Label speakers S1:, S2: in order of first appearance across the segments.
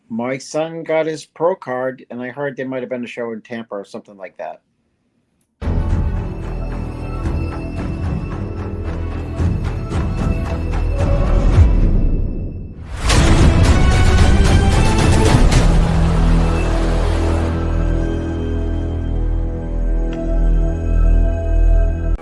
S1: My son got his pro card, and I heard there might have been a show in Tampa or something like that.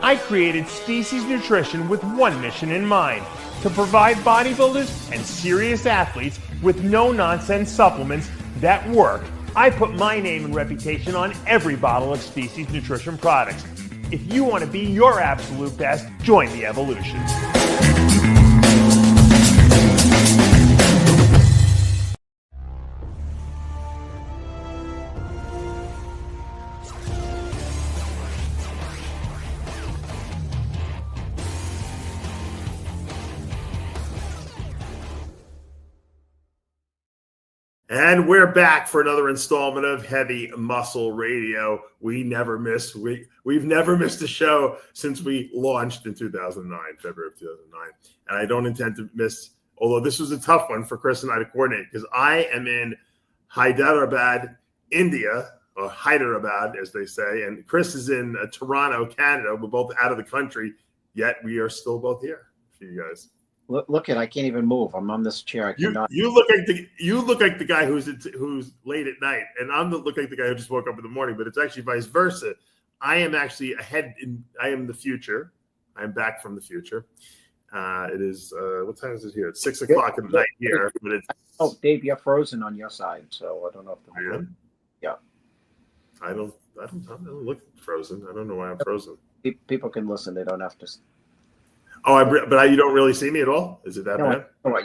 S2: I created Species Nutrition with one mission in mind: to provide bodybuilders and serious athletes with no-nonsense supplements that work. I put my name and reputation on every bottle of Species Nutrition products. If you want to be your absolute best, join the evolution.
S3: And we're back for another installment of Heavy Muscle Radio. We've never missed a show since we launched in 2009, February of 2009. And I don't intend to miss, although this was a tough one for Chris and I to coordinate, because I am in Hyderabad, India, or Hyderabad, as they say, and Chris is in Toronto, Canada. We're both out of the country, yet we are still both here for you guys.
S1: Look at, I can't even move. I'm on this chair. I cannot.
S3: You look like the guy who's late at night, and look like the guy who just woke up in the morning. But it's actually vice versa. I am actually ahead. I am the future. I am back from the future. It is what time is it here? It's 6 o'clock at night here. But it's
S1: Dave, you're frozen on your side, so I don't know if
S3: really?
S1: Yeah.
S3: I don't look frozen. I don't know why I'm frozen.
S1: People can listen. They don't have to.
S3: Oh, you don't really see me at all? Is it that bad?
S1: No,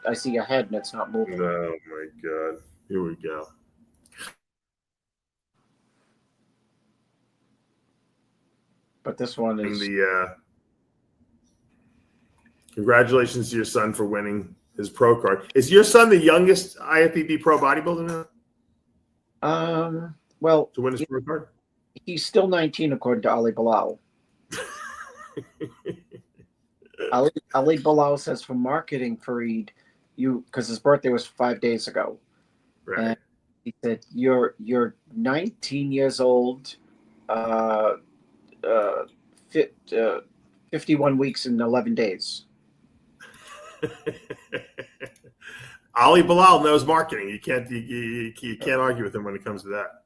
S1: I see your head and it's not moving.
S3: Oh my God. Here we go.
S1: But this one is
S3: congratulations to your son for winning his pro card. Is your son the youngest IFBB pro bodybuilder
S1: now? Well,
S3: to win his pro card?
S1: He's still 19 according to Ali Bilal. Ali Bilal says for marketing, Fareed, because his birthday was 5 days ago.
S3: Right.
S1: And he said, you're 19 years old, 51 weeks and 11 days.
S3: Ali Bilal knows marketing. You can't argue with him when it comes to that.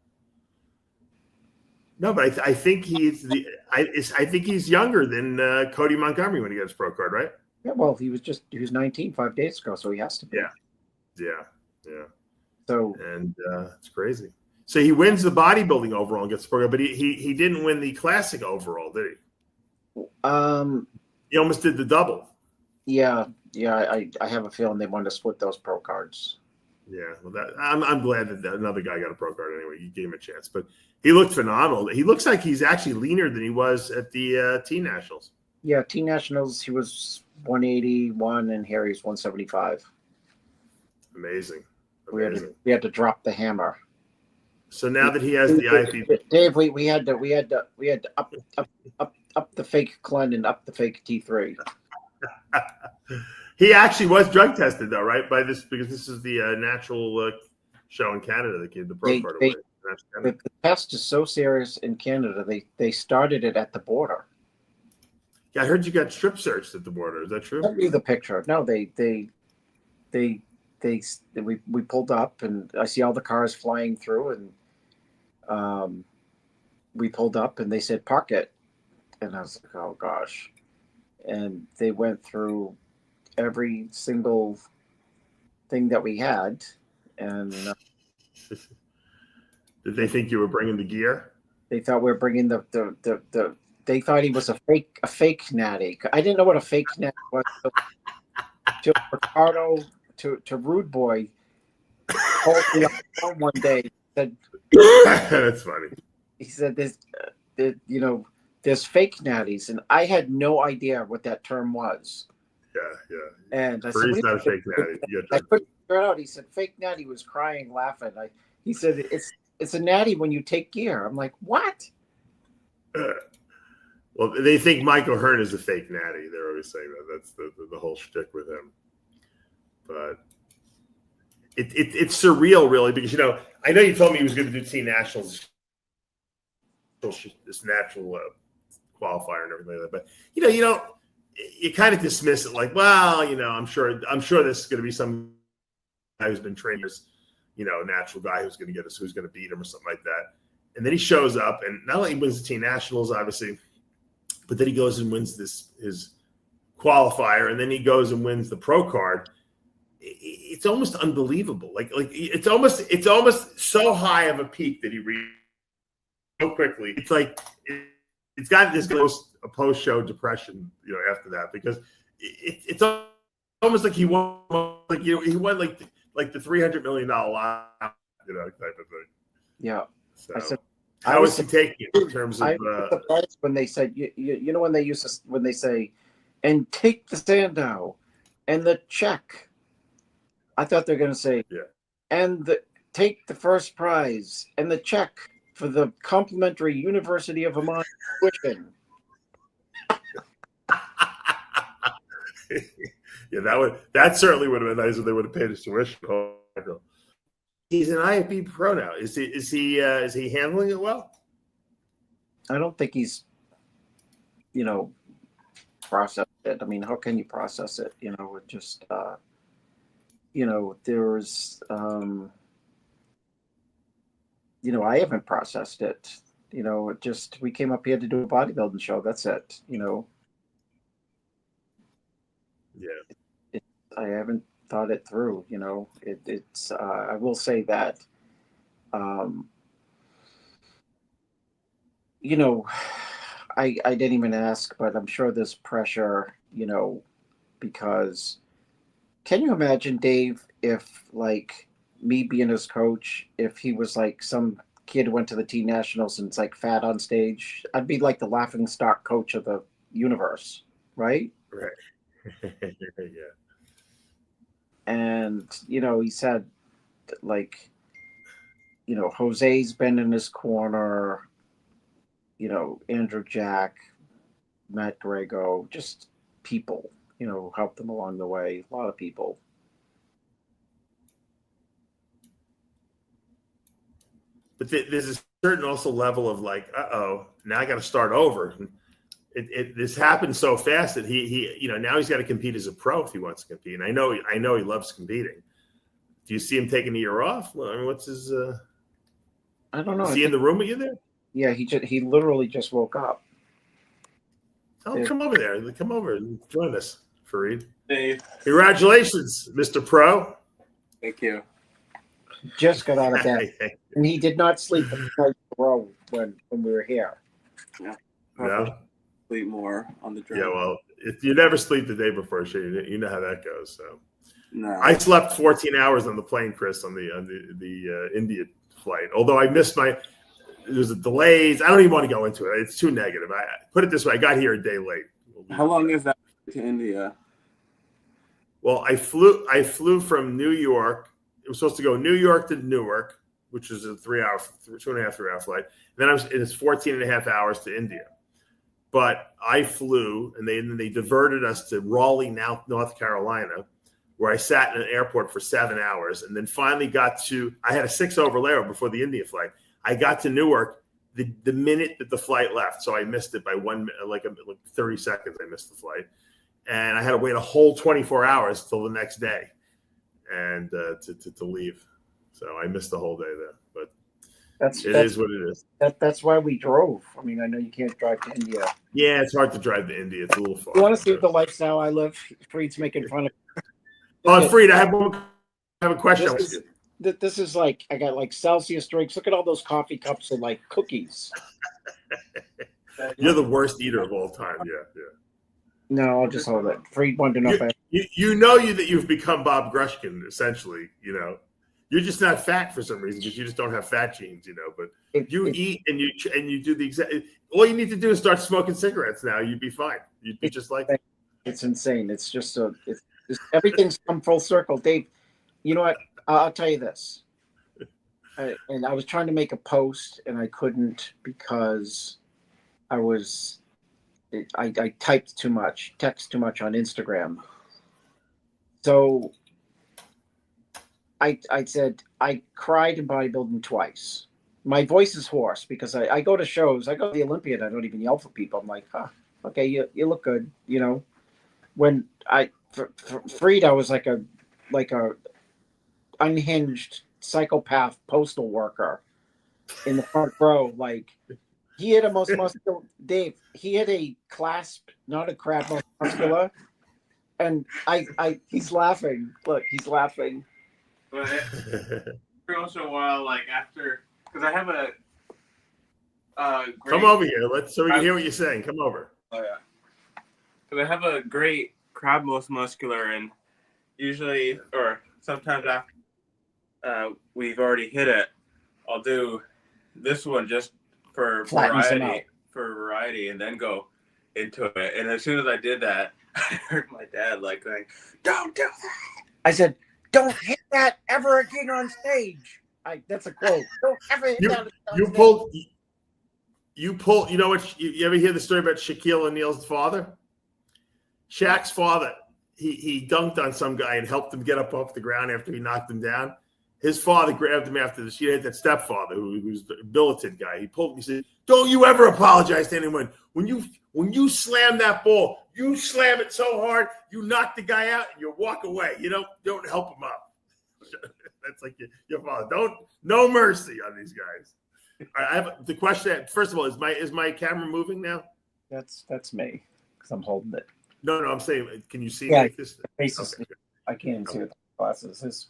S3: No, but I think I think he's younger than Cody Montgomery when he got his pro card, right?
S1: Yeah, well, he was 19 5 days ago, so he has to be.
S3: Yeah.
S1: So
S3: it's crazy. So he wins the bodybuilding overall and gets the pro card, but he didn't win the classic overall, did he? He almost did the double.
S1: Yeah. I have a feeling they wanted to split those pro cards.
S3: Yeah, well, I'm glad that another guy got a pro card anyway. You gave him a chance, but he looked phenomenal. He looks like he's actually leaner than he was at the Teen Nationals.
S1: Yeah, Teen Nationals, he was 181, and here he's 175.
S3: Amazing.
S1: We had to drop the hammer.
S3: So now that he has the IFBB,
S1: Dave, we had to up the fake Clen and up the fake T3.
S3: He actually was drug tested, though, right? Because this is the natural show in Canada that gave the pro card away.
S1: The test is so serious in Canada. They started it at the border.
S3: Yeah, I heard you got strip searched at the border. Is that true?
S1: Send me the picture. No, we pulled up, and I see all the cars flying through, and we pulled up, and they said park it, and I was like, oh gosh, and they went through every single thing that we had, and
S3: did they think you were bringing the gear?
S1: They thought we were bringing the they thought he was a fake natty. I didn't know what a fake natty was. To Ricardo, to Rude Boy, called me on the phone one day. Said,
S3: that's funny.
S1: He said, there's fake natties, and I had no idea what that term was.
S3: Yeah.
S1: And I said,
S3: he's not a fake natty.
S1: I couldn't figure it out. He said, fake natty was crying, laughing. He said, it's a natty when you take gear. I'm like, what?
S3: Well, they think Michael Hearn is a fake natty. They're always saying that. That's the whole shtick with him. But it's surreal, really, because I know you told me he was going to do Teen Nationals, this natural qualifier and everything like that, but you kind of dismiss it like, well, I'm sure this is going to be some guy who's been trained as, natural guy who's going to get us, who's going to beat him or something like that. And then he shows up, and not only wins the Teen Nationals, obviously, but then he goes and wins his qualifier, and then he goes and wins the pro card. It's almost unbelievable. Like it's almost so high of a peak that he reached so quickly. It's like it's got this post-show depression, after that, because it's almost like he won like the $300 million lot, type of thing.
S1: Yeah.
S3: So how is he taking it in terms of?
S1: I was surprised when they said, when they say, and take the Sandow and the check. I thought they're going to say, and take the first prize and the check for the complimentary University of Vermont tuition.
S3: Yeah, that certainly would have been nice if they would have paid his tuition. He's an IFB pro now. Is he handling it well?
S1: I don't think he's, processed it. I mean, how can you process it? It just, there's, I haven't processed it. It just, we came up here to do a bodybuilding show. That's it.
S3: Yeah.
S1: I haven't thought it through. It's. I will say that. I didn't even ask, but I'm sure there's pressure. Because can you imagine, Dave, if like me being his coach, if he was like some kid who went to the Teen Nationals and it's like fat on stage, I'd be like the laughing stock coach of the universe, right?
S3: Right. Yeah.
S1: And, he said, like, Jose's been in his corner, Andrew Jack, Matt Grego, just people, helped them along the way. A lot of people.
S3: But there's a certain also level of like, now I got to start over. This happened so fast that he now he's got to compete as a pro if he wants to compete. And I know he loves competing. Do you see him taking a year off? Well, I mean, what's his?
S1: I don't know.
S3: Is he in the room with you there?
S1: Yeah, he literally just woke up.
S3: Oh, come over there. Come over and join us, Fareed.
S4: Hey,
S3: Congratulations, Mr. Pro.
S4: thank you.
S1: Just got out of bed, and he did not sleep the night in a row when we were here.
S3: No.
S4: Sleep more on the drive.
S3: Yeah, well, if you never sleep the day before a show, you know how that goes. So,
S4: No.
S3: I slept 14 hours on the plane, Chris, on the India flight. Although I missed there's delays. I don't even want to go into it. It's too negative. I put it this way: I got here a day late.
S4: How long is that to India?
S3: Well, I flew from New York. It was supposed to go New York to Newark, which is a 3 hour, 2.5, 3 hour flight. And then it's 14 and a half hours to India. But I flew, and they diverted us to Raleigh, North Carolina, where I sat in an airport for 7 hours, and then finally I had a 6-hour layover before the India flight. I got to Newark the minute that the flight left, so I missed it by 30 seconds. I missed the flight, and I had to wait a whole 24 hours till the next day, and to leave. So I missed the whole day there, but it is what it is.
S1: That's why we drove. I mean, I know you can't drive to India.
S3: Yeah, it's hard to drive to India. It's a little far.
S1: You want to see the lifestyle I live? Freed's making fun of.
S3: Oh, Freed, I have a question.
S1: This is like, I got like Celsius drinks. Look at all those coffee cups and like cookies.
S3: You're the worst eater of all time. Yeah.
S1: No, I'll just hold it. Freed wanted to know if
S3: that you've become Bob Grushkin, essentially. You're just not fat for some reason because you just don't have fat genes, But you eat and you do the exact. All you need to do is start smoking cigarettes now. You'd be fine. You'd be just like.
S1: It's insane. It's just everything's come full circle, Dave. You know what? I'll tell you this. And I was trying to make a post and I couldn't because I typed too much, text too much on Instagram. So I said I cried in bodybuilding twice. My voice is hoarse because I go to shows. I go to the Olympiad. I don't even yell for people. I'm like, huh, okay, you look good. You know, when for Freed, I was like a unhinged psychopath postal worker in the front row. Like he had a most muscular Dave. He had a clasp, not a crab muscular. And he's laughing. Look, he's laughing.
S4: But every once in a while, like after, because I have a great.
S3: Come over here. So we can hear what you're saying. Come over.
S4: Oh yeah. Because I have a great crab most muscular, and usually, or sometimes after we've already hit it, I'll do this one just for variety, and then go into it. And as soon as I did that, I heard my dad like going, "Don't do that."
S1: I said, "Don't hit that ever again on stage." That's a quote. Don't ever hit that.
S3: You pulled. You know what? You ever hear the story about Shaquille O'Neal's father? Shaq's father. He dunked on some guy and helped him get up off the ground after he knocked him down. His father grabbed him after this. He had that stepfather who's the billeted guy. He pulled him. He said, "Don't you ever apologize to anyone. When you slam that ball, you slam it so hard, you knock the guy out and you walk away. You don't help him up." That's like your father. No mercy on these guys. I have the question. First of all, is my camera moving now?
S1: That's me because I'm holding it.
S3: No, I'm saying, can you see
S1: Yeah,
S3: this?
S1: okay. I can't see with the glasses. Is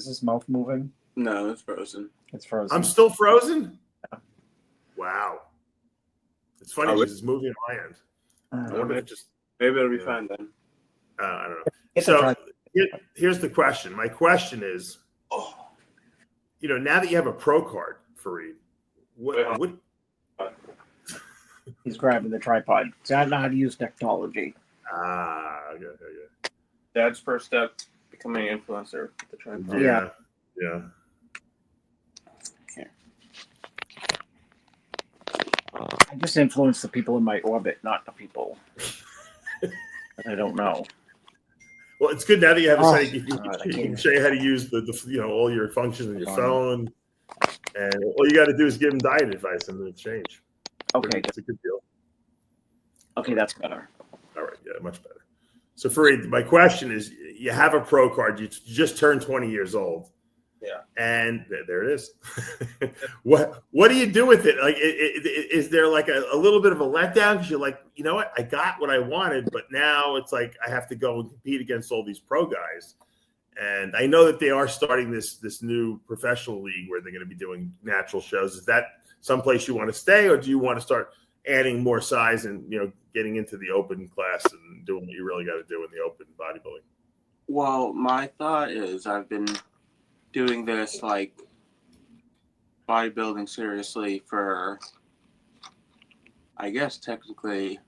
S1: his mouth moving?
S4: No, it's frozen.
S1: It's frozen.
S3: I'm still frozen?
S1: Yeah.
S3: Wow. It's funny because it's moving on my end. I wonder if
S4: Maybe it'll be fine then.
S3: I don't know. So here's the question. My question is, now that you have a pro card, Fareed, what
S1: He's grabbing the tripod. See, I know how to use technology.
S3: okay.
S4: Dad's first step, becoming an influencer. The tripod.
S3: Yeah.
S4: Okay.
S1: I just influence the people in my orbit, not the people that I don't know.
S3: Well, it's good now that you have a site. You
S1: God,
S3: can show you how to use the all your functions on your phone, and all you got to do is give them diet advice in exchange.
S1: Okay,
S3: it's a good deal.
S1: Okay, that's better.
S3: All right, yeah, much better. So, Fareed, my question is: you have a pro card. You just turned 20 years old.
S4: Yeah.
S3: And there it is. What do you do with it? Like, is there like a little bit of a letdown because you're like, you know what, I got what I wanted, but now it's like I have to go and compete against all these pro guys. And I know that they are starting this new professional league where they're going to be doing natural shows. Is that someplace you want to stay, or do you want to start adding more size and getting into the open class and doing what you really got to do in the open bodybuilding?
S4: Well, my thought is I've been doing this like bodybuilding seriously for, I guess technically,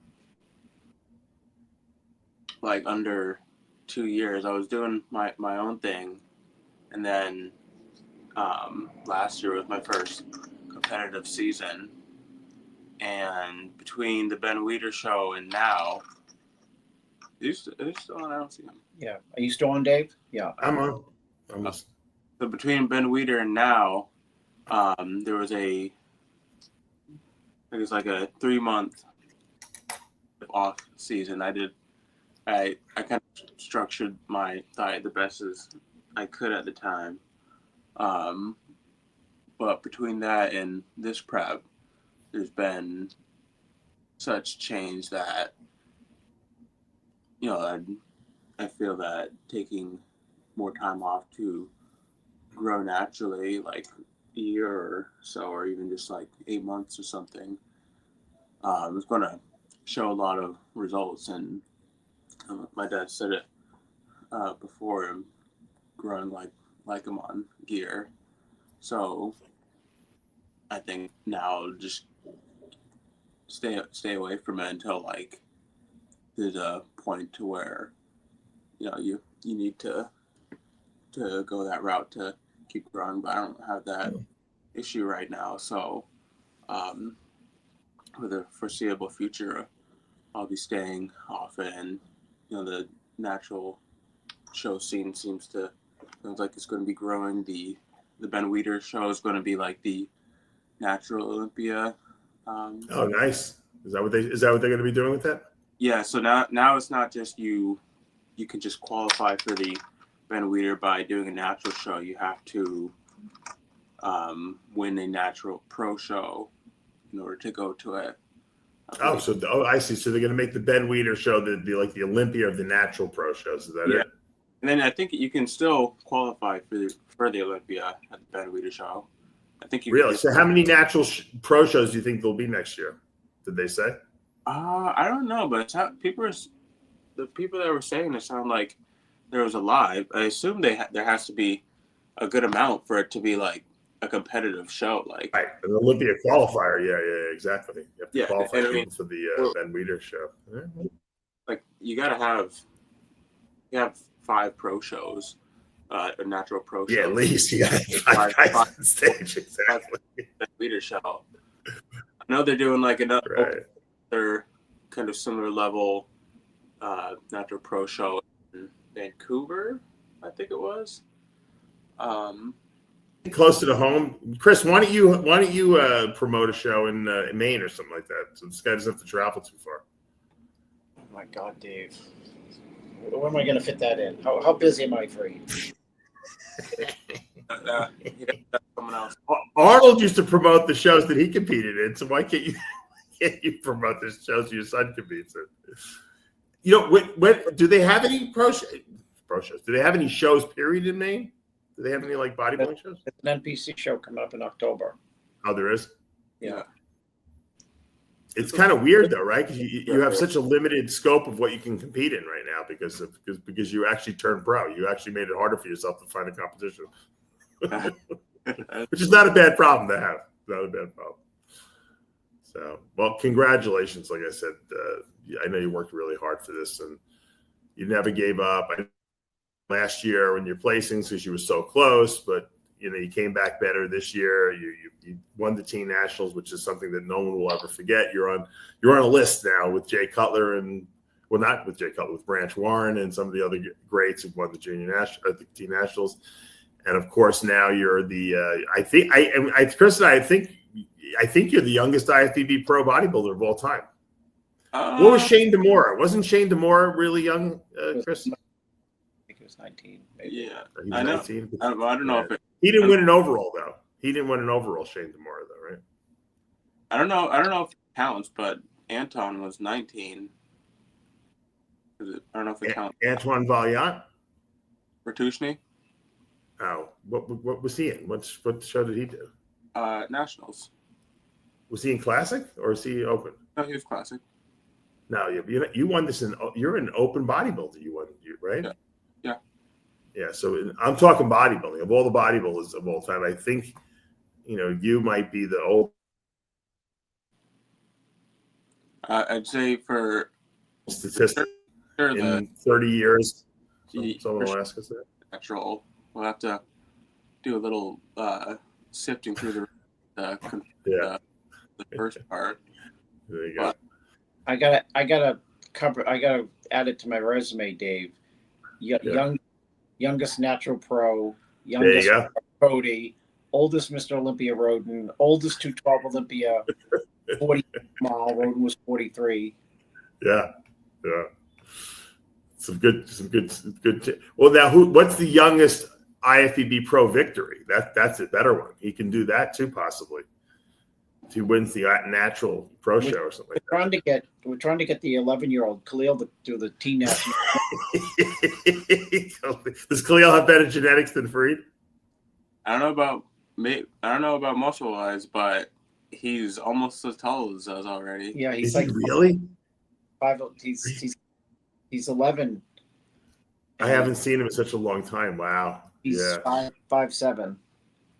S4: like under 2 years. I was doing my own thing, and then last year was my first competitive season. And between the Ben Weider show and now, are you still on? I don't see him.
S1: Yeah, are you still on, Dave? Yeah,
S3: I'm on.
S4: So between Ben Weider and now, there was I guess like a 3-month off season. I kind of structured my diet the best as I could at the time. But between that and this prep, there's been such change that, I feel that taking more time off to grow naturally, like a year or so, or even just like 8 months or something, it's going to show a lot of results. And my dad said it before him, growing like him on gear. So I think now I'll just stay away from it until like there's a point to where you need to go that route to keep growing, but I don't have that issue right now. So for the foreseeable future, I'll be staying off it, and the natural show scene seems to Sounds like it's going to be growing. The Ben Weider show is going to be like the natural Olympia.
S3: Oh, nice. Is that what they're going to be doing with that?
S4: Yeah. So now it's not just you can just qualify for the Ben Weider by doing a natural show. You have to win a natural pro show in order to go to it.
S3: Oh, I see. So they're going to make the Ben Weider show the like the Olympia of the natural pro shows. Is that it?
S4: And then I think you can still qualify for the Olympia at the Ben Weider show. I think you
S3: really. So how many natural pro shows do you think there'll be next year? Did they say?
S4: I don't know, but it's how the people that were saying it sound like there was a lot. I assume there has to be a good amount for it to be like a competitive show, like
S3: right, an Olympia qualifier. Yeah, exactly. You have to qualify for the Ben Weider show.
S4: Like you have 5 pro shows, a natural pro show.
S3: Yeah, at least you got 5 guys on stage. Exactly.
S4: Ben Weider show. I know they're doing like another kind of similar level natural pro show in Vancouver, I think it was.
S3: Close to the home, Chris. Why don't you promote a show in Maine or something like that, so this guy doesn't have to travel too far?
S1: Oh my God, Dave, where am I going to fit that in? How busy am I for you?
S4: Someone else.
S3: Arnold used to promote the shows that he competed in, so why can't you promote the shows your son competes in? You know, when do they have any pro shows? Do they have any shows? Period in Maine? Do they have any like bodybuilding shows?
S1: There's an NPC show coming up in October.
S3: Oh, there is?
S1: Yeah.
S3: It's kind of weird though, right? Because you have such a limited scope of what you can compete in right now because you actually turned pro. You actually made it harder for yourself to find a competition, which is not a bad problem to have. Not a bad problem. So, well, congratulations. Like I said, I know you worked really hard for this and you never gave up. Last year when you're placing because you were so close, but you know you came back better this year. You won the teen nationals, which is something that no one will ever forget. You're on a list now with Jay Cutler and not with Jay Cutler, with Branch Warren and some of the other greats who've won the the teen nationals, and of course now you're the Chris and I think you're the youngest IFBB pro bodybuilder of all time. What was Shane DeMora? Wasn't Shane DeMora really young, Chris?
S1: 19, maybe.
S4: Yeah,
S3: I know.
S4: 19. I don't know if
S3: he didn't win an overall though. He didn't win an overall, Shane DeMora though, right?
S4: I don't know if it counts, but Anton was 19. I don't know if it counts.
S3: Antoine Valiant?
S4: Bertushny?
S3: Oh, what was he in? What show did he do?
S4: Nationals.
S3: Was he in Classic or is he Open?
S4: No, he was Classic.
S3: No, you won this you're an Open bodybuilder. You won, right?
S4: Yeah.
S3: Yeah, so I'm talking bodybuilding. Of all the bodybuilders of all time, I think, you might be the old.
S4: I'd say for
S3: statistic in 30 years. Someone will ask us that.
S4: Natural. We'll have to do a little sifting through the first part.
S3: There you go.
S1: I gotta add it to my resume, Dave. Youngest natural pro, youngest Cody, oldest Mr. Olympia Roden, oldest 212 Olympia, 40 mile. Roden was 43.
S3: Yeah. Some good. Well, now what's the youngest IFBB pro victory? That's a better one. He can do that too, possibly. If he wins the natural pro show or something like that.
S1: We're trying to get the 11-year-old Khalil to do the teen national.
S3: Does Khalil have better genetics than Fareed?
S4: I don't know about muscle wise, but he's almost as tall as us already.
S1: Yeah, he's
S3: he really?
S1: 5. He's 11.
S3: I haven't seen him in such a long time. Wow.
S1: He's 5'7".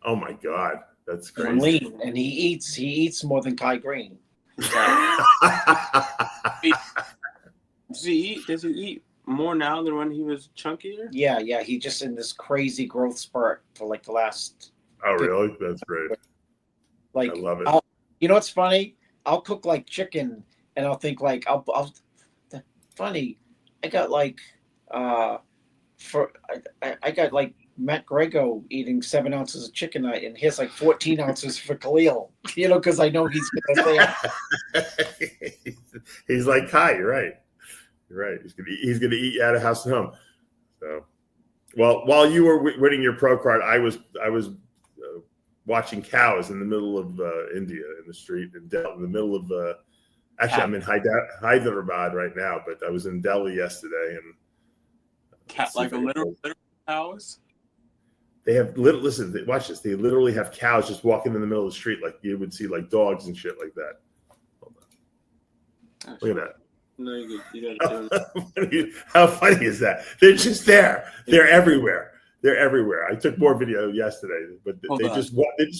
S3: Oh my God. That's crazy.
S1: And lean, and he eats more than Kai Green.
S4: Does he eat more now than when he was chunkier?
S1: Yeah. He's just in this crazy growth spurt for like the last.
S3: Oh, really? That's great.
S1: Like,
S3: I love it.
S1: You know what's funny? I'll cook like chicken, and I'll think like funny. I got like I got like Matt Grego eating 7 ounces of chicken night, and here's like 14 ounces for Khalil. Because I know he's gonna say
S3: he's like Kai. You're right. You're right. He's gonna eat out of house and home. So, well, while you were winning your pro card, I was watching cows in the middle of India in the street in Delhi, in the middle of. Actually, I'm in Hyderabad right now, but I was in Delhi yesterday, and
S4: like a literal cows.
S3: They have listen. Watch this. They literally have cows just walking in the middle of the street, like you would see like dogs and shit like that. Hold on. Look at that.
S4: No, you gotta do it.
S3: How funny is that? They're just there. They're everywhere. They're everywhere. I took more video yesterday, but they just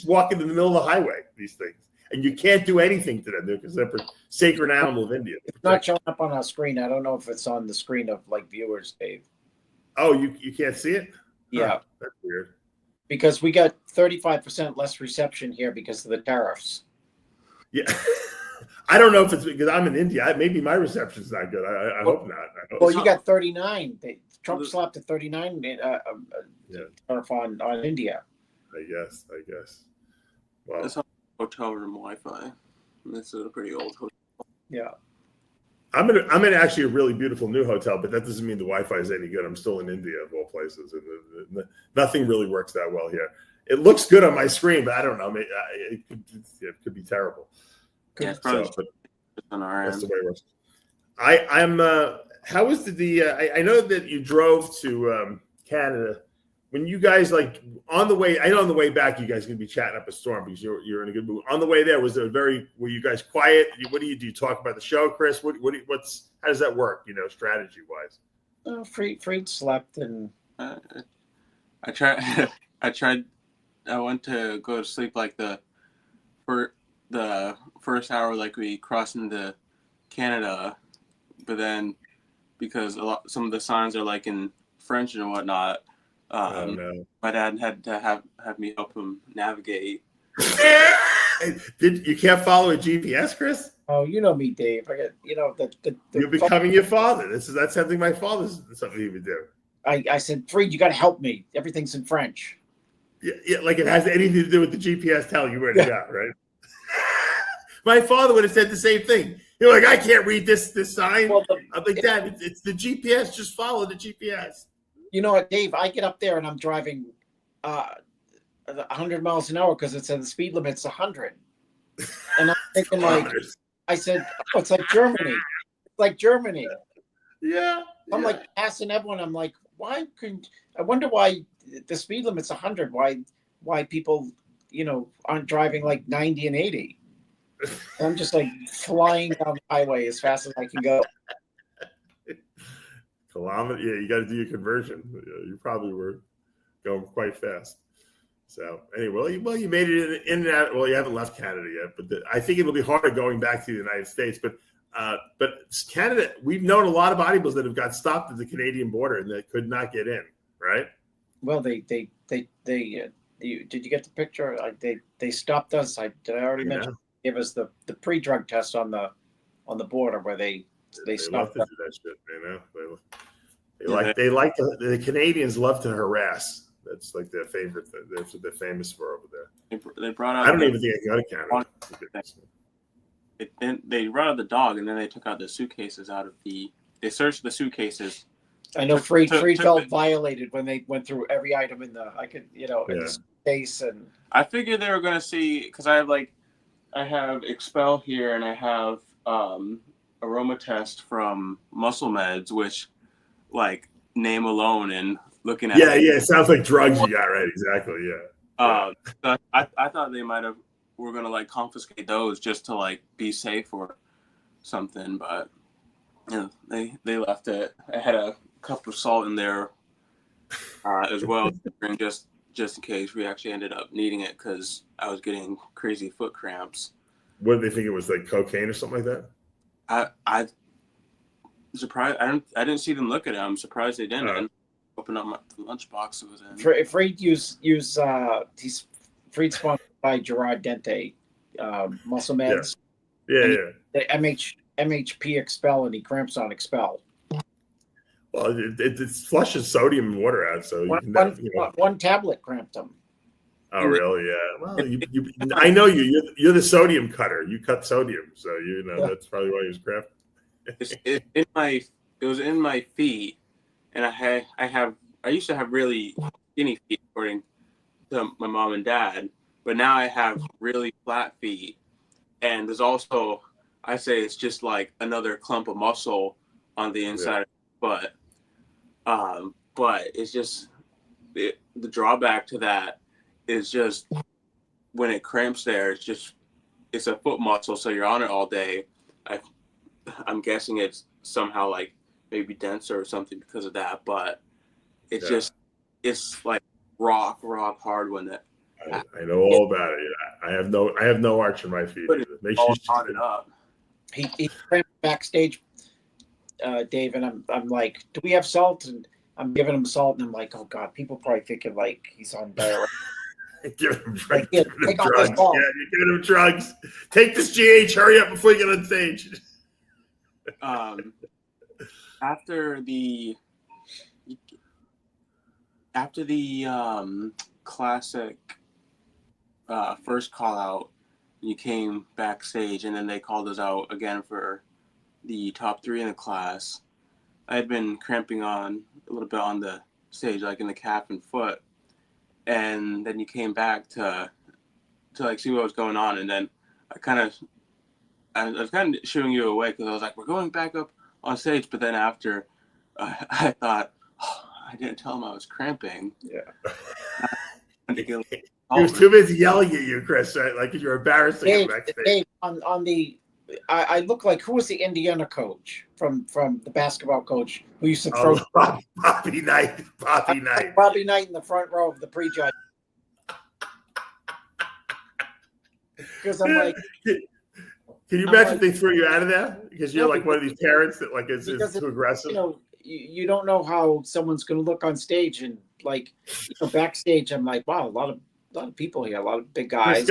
S3: walk into the middle of the highway. These things, and you can't do anything to them because they're a sacred animal of India.
S1: It's not showing up on our screen. I don't know if it's on the screen of like viewers, Dave.
S3: Oh, you can't see it?
S1: Yeah,
S3: that's weird.
S1: Because we got 35% less reception here because of the tariffs.
S3: Yeah. I don't know if it's because I'm in India. Maybe my reception's not good. I hope not.
S1: Well, you got 39. Trump slapped a 39 tariff on India.
S3: I guess. Well,
S4: it's a hotel room Wi-Fi. This is a pretty old hotel.
S1: Yeah.
S3: I'm in actually a really beautiful new hotel, but that doesn't mean the Wi-Fi is any good. I'm still in India of all places, and nothing really works that well here. It looks good on my screen, but I don't know. It could be terrible.
S4: Yeah, it's probably on our end.
S3: That's the way it works. I'm. How was I know that you drove to Canada. When you guys on the way, I know on the way back you guys can be chatting up a storm because you're in a good mood. On the way there, were you guys quiet? What do you talk about the show, Chris? How does that work? Strategy wise.
S1: Freed slept and
S4: I tried. I went to go to sleep for the first hour, like we crossed into Canada, but then because some of the signs are like in French and whatnot.
S3: No.
S4: My dad had to have me help him navigate.
S3: You can't follow a GPS, Chris?
S1: Oh, you know me, Dave. I get
S3: You're becoming your father. That's something my father's something he would do.
S1: I said, Freed, you got to help me. Everything's in French.
S3: Yeah, like it has anything to do with the GPS telling you where to go, right? My father would have said the same thing. You're like, I can't read this sign. Well, I'm like, Dad, it's the GPS. Just follow the GPS.
S1: You know what, Dave? I get up there and I'm driving 100 miles an hour because it said the speed limit's 100. And I'm thinking I said, oh, it's like Germany. It's like Germany.
S3: Yeah.
S1: I'm like asking everyone, I'm like, I wonder why the speed limit's 100. Why people, aren't driving like 90 and 80. And I'm just like flying down the highway as fast as I can go.
S3: Kilometer, yeah, you got to do your conversion. You probably were going quite fast. So anyway, well, you made it in and out. Well, you haven't left Canada yet, but I think it'll be harder going back to the United States. But Canada, we've known a lot of bodybuilders that have got stopped at the Canadian border and they could not get in, right?
S1: Well, they did you get the picture? They stopped us. Did I already mention? Give us the pre-drug test on the border where they stopped us.
S3: That shit, the Canadians love to harass. That's like their favorite thing. That's what they're famous for over there.
S4: They brought out.
S3: I don't even think I can go to
S4: Canada. They brought out the dog, and then they took out the suitcases out of the. They searched the suitcases.
S1: I know Freed felt violated when they went through every item in the. In the suitcase, and
S4: I figured they were going to see because I have Expel here, and I have aroma test from Muscle Meds, which name alone and looking at
S3: it sounds like drugs you got, right? Exactly, yeah.
S4: I thought they might have were gonna confiscate those just to be safe or something, but they left it. I had a cup of salt in there as well, just in case we actually ended up needing it because I was getting crazy foot cramps.
S3: What did they think it was, like cocaine or something like that?
S4: I surprised. I didn't see them look at it. I'm surprised they didn't. Open up the lunchbox it was in.
S1: Freed sponsored by Gerard Dente, Muscle Meds.
S3: Yeah.
S1: The MHP Expel, and he cramps on Expel.
S3: Well, it flushes sodium and water out, so you can.
S1: One tablet cramped him.
S3: Oh, really? Yeah. Well, I know you. You're the sodium cutter. You cut sodium, so that's probably why he was cramped.
S4: It was in my feet, and I used to have really skinny feet according to my mom and dad, but now I have really flat feet, and there's also, I say it's just like another clump of muscle on the inside of the foot. But it's just the drawback to that is just when it cramps there, it's a foot muscle, so you're on it all day. I'm guessing it's somehow like maybe denser or something because of that, but it's like rock hard when it.
S3: I know all about it. Yeah. I have no arch in my feet.
S4: Make sure you knot it up.
S1: He cramped backstage, Dave, and I'm like, do we have salt? And I'm giving him salt, and I'm like, oh God, people probably thinking like he's on diarrhea.
S3: Give him drugs. Yeah, you're giving him drugs. Take this GH. Hurry up before you get on stage.
S4: After the classic first call out, you came backstage, and then they called us out again for the top 3 in the class. I had been cramping on a little bit on the stage, like in the calf and foot, and then you came back to like see what was going on, and then I was kind of shooing you away because I was like, we're going back up on stage, but then after I thought, I didn't tell him I was cramping.
S1: Yeah.
S3: He was too busy yelling at you, Chris, right? Like you're embarrassing him backstage.
S1: Dave, on the I look like, who was the Indiana coach from the basketball coach who used to throw
S3: Bobby Knight.
S1: Bobby Knight in the front row of the prejudge. Because I'm like,
S3: can you imagine if they threw you out of there because you're like one of these parents that like is too aggressive?
S1: You don't know how someone's going to look on stage, and like backstage, I'm like, wow, a lot of people here, a lot of big guys.
S3: Chris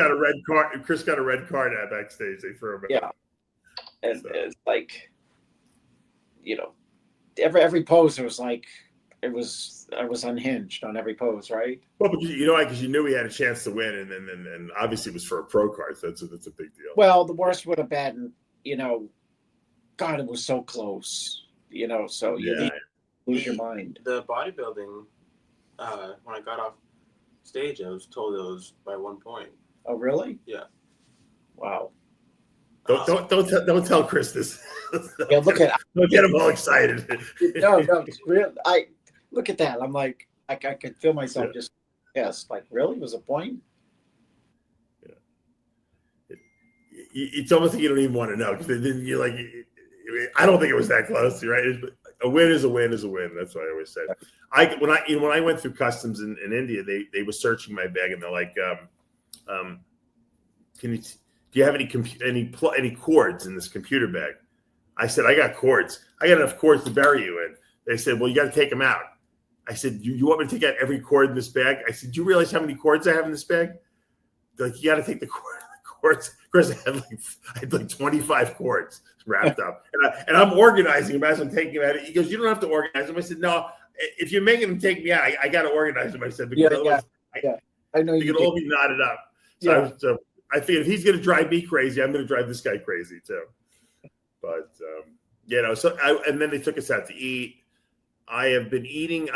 S3: got a red card at backstage. They threw him out.
S1: Yeah, and it's like, every pose it was like I was unhinged on every pose, right?
S3: Well, because you knew he had a chance to win, and obviously it was for a pro card, so that's a big deal.
S1: Well, the worst would have been, God, it was so close, so you lose your mind.
S4: The bodybuilding, when I got off stage, I was told it was by 1 point.
S1: Oh, really?
S4: Yeah.
S1: Wow.
S3: Don't tell Chris this.
S1: Yeah, look at.
S3: Don't get him all excited.
S1: No, it's real. I look at that. I'm like, I could feel myself just. Yes, like really was a point.
S3: Yeah. It's almost like you don't even want to know because then you're like, I don't think it was that close, right? A win is a win is a win. That's what I always said. When I went through customs in India, they were searching my bag and they're like, do you have any cords in this computer bag? I said, I got cords. I got enough cords to bury you in. They said, well, you got to take them out. I said, you want me to take out every cord in this bag? I said, do you realize how many cords I have in this bag? They're like, you got to take the cords. Chris, I had like 25 cords wrapped up. And I'm organizing them as I'm taking them out. He goes, you don't have to organize them. I said, no, if you're making them take me out, I got to organize them. I said, because otherwise
S1: I know
S3: you could all be knotted up. So I figured if he's going to drive me crazy, I'm going to drive this guy crazy too. But, and then they took us out to eat. I have been eating.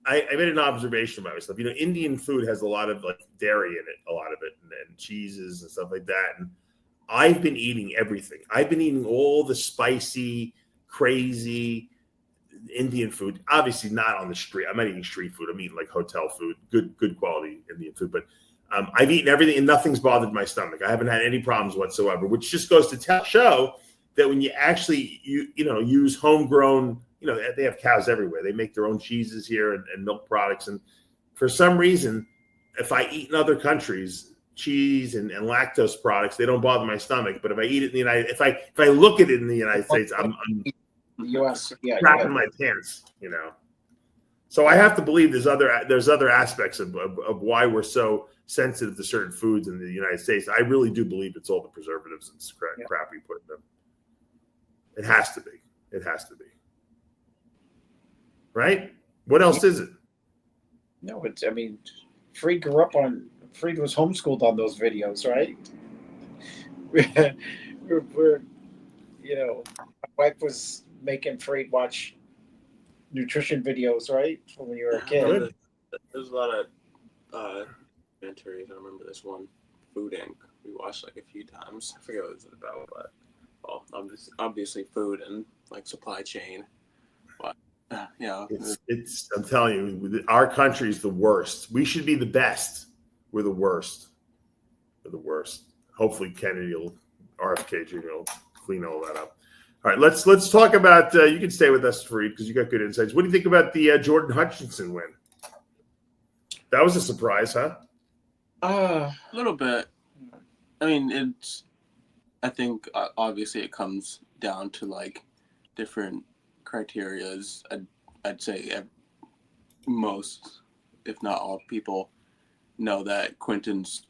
S3: I made an observation about myself. Indian food has a lot of like dairy in it, a lot of it, and cheeses and stuff like that. And I've been eating everything. I've been eating all the spicy, crazy Indian food. Obviously not on the street. I'm not eating street food. I'm eating like hotel food, good quality Indian food. But I've eaten everything, and nothing's bothered my stomach. I haven't had any problems whatsoever, which just goes to show that when you actually use homegrown. They have cows everywhere. They make their own cheeses here and milk products. And for some reason, if I eat in other countries, cheese and lactose products, they don't bother my stomach. But if I eat it in the if I look at it in the United States, I'm
S1: U.S.
S3: crapping my pants. So I have to believe there's other aspects of why we're so sensitive to certain foods in the United States. I really do believe it's all the preservatives and crap we put in them. It has to be. It has to be. right? What else is it?
S1: No, I mean, Freed was homeschooled on those videos, right? we're my wife was making Freed watch nutrition videos, right? When you were a kid.
S4: There's a lot of documentaries. I remember this one, Food Inc. We watched like a few times. I forget what it was about, but obviously food and like supply chain. But
S3: it's I'm telling you, our country is the worst. We should be the best. We're the worst. We're the worst. Hopefully Kennedy RFK will clean all that up. All right, let's talk about. You can stay with us, Fareed, because you got good insights. What do you think about the Jordan Hutchinson win? That was a surprise, huh?
S4: A little bit. I mean, I think obviously it comes down to like different criterias. I'd say most, if not all, people know that Quinton's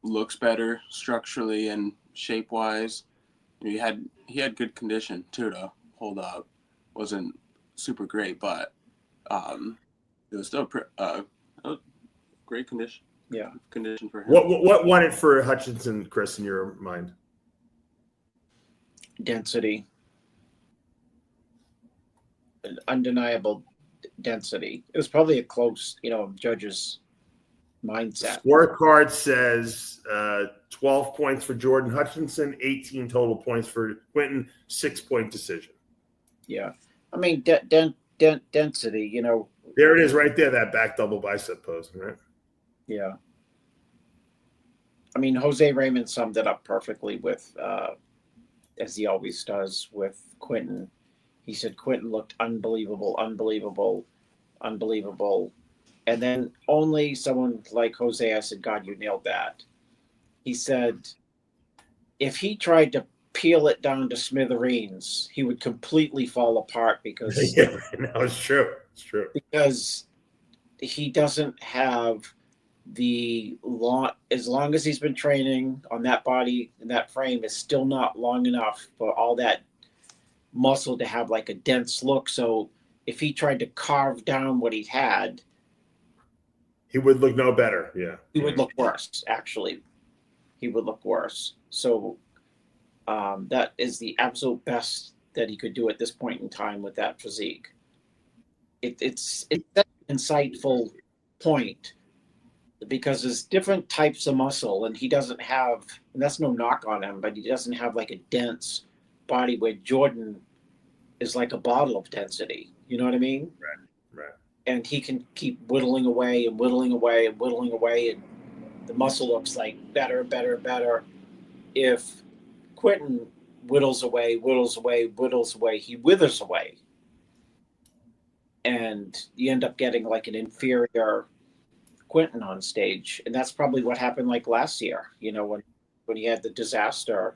S4: looks better structurally and shape wise. He had good condition too to hold up. Wasn't super great, but it was still great condition.
S1: Yeah,
S4: condition for him.
S3: What won it for Hutchinson, Chris, in your mind?
S1: Density, undeniable density. It was probably a close, judge's mindset.
S3: Scorecard says 12 points for Jordan Hutchinson, 18 total points for Quinton, 6-point decision.
S1: Yeah, I mean density.
S3: There it is, right there. That back double bicep pose, right?
S1: Yeah. I mean, Jose Raymond summed it up perfectly with, as he always does with Quinton. He said Quinton looked unbelievable. And then only someone like Jose, I said, God, you nailed that. He said, if he tried to peel it down to smithereens, he would completely fall apart because
S3: yeah, no, it's true. It's true.
S1: Because he doesn't have as long as he's been training on that body and that frame is still not long enough for all that muscle to have like a dense look. So if he tried to carve down what he had,
S3: he would look no better. Yeah.
S1: He would look worse, actually. He would look worse. So that is the absolute best that he could do at this point in time with that physique. It's an insightful point because there's different types of muscle, and he doesn't have, and that's no knock on him, but he doesn't have like a dense body where Jordan is like a bottle of density. You know what I mean?
S3: Right.
S1: And he can keep whittling away, and the muscle looks like better. If Quinton whittles away, he withers away. And you end up getting like an inferior Quinton on stage. And that's probably what happened like last year, when he had the disaster.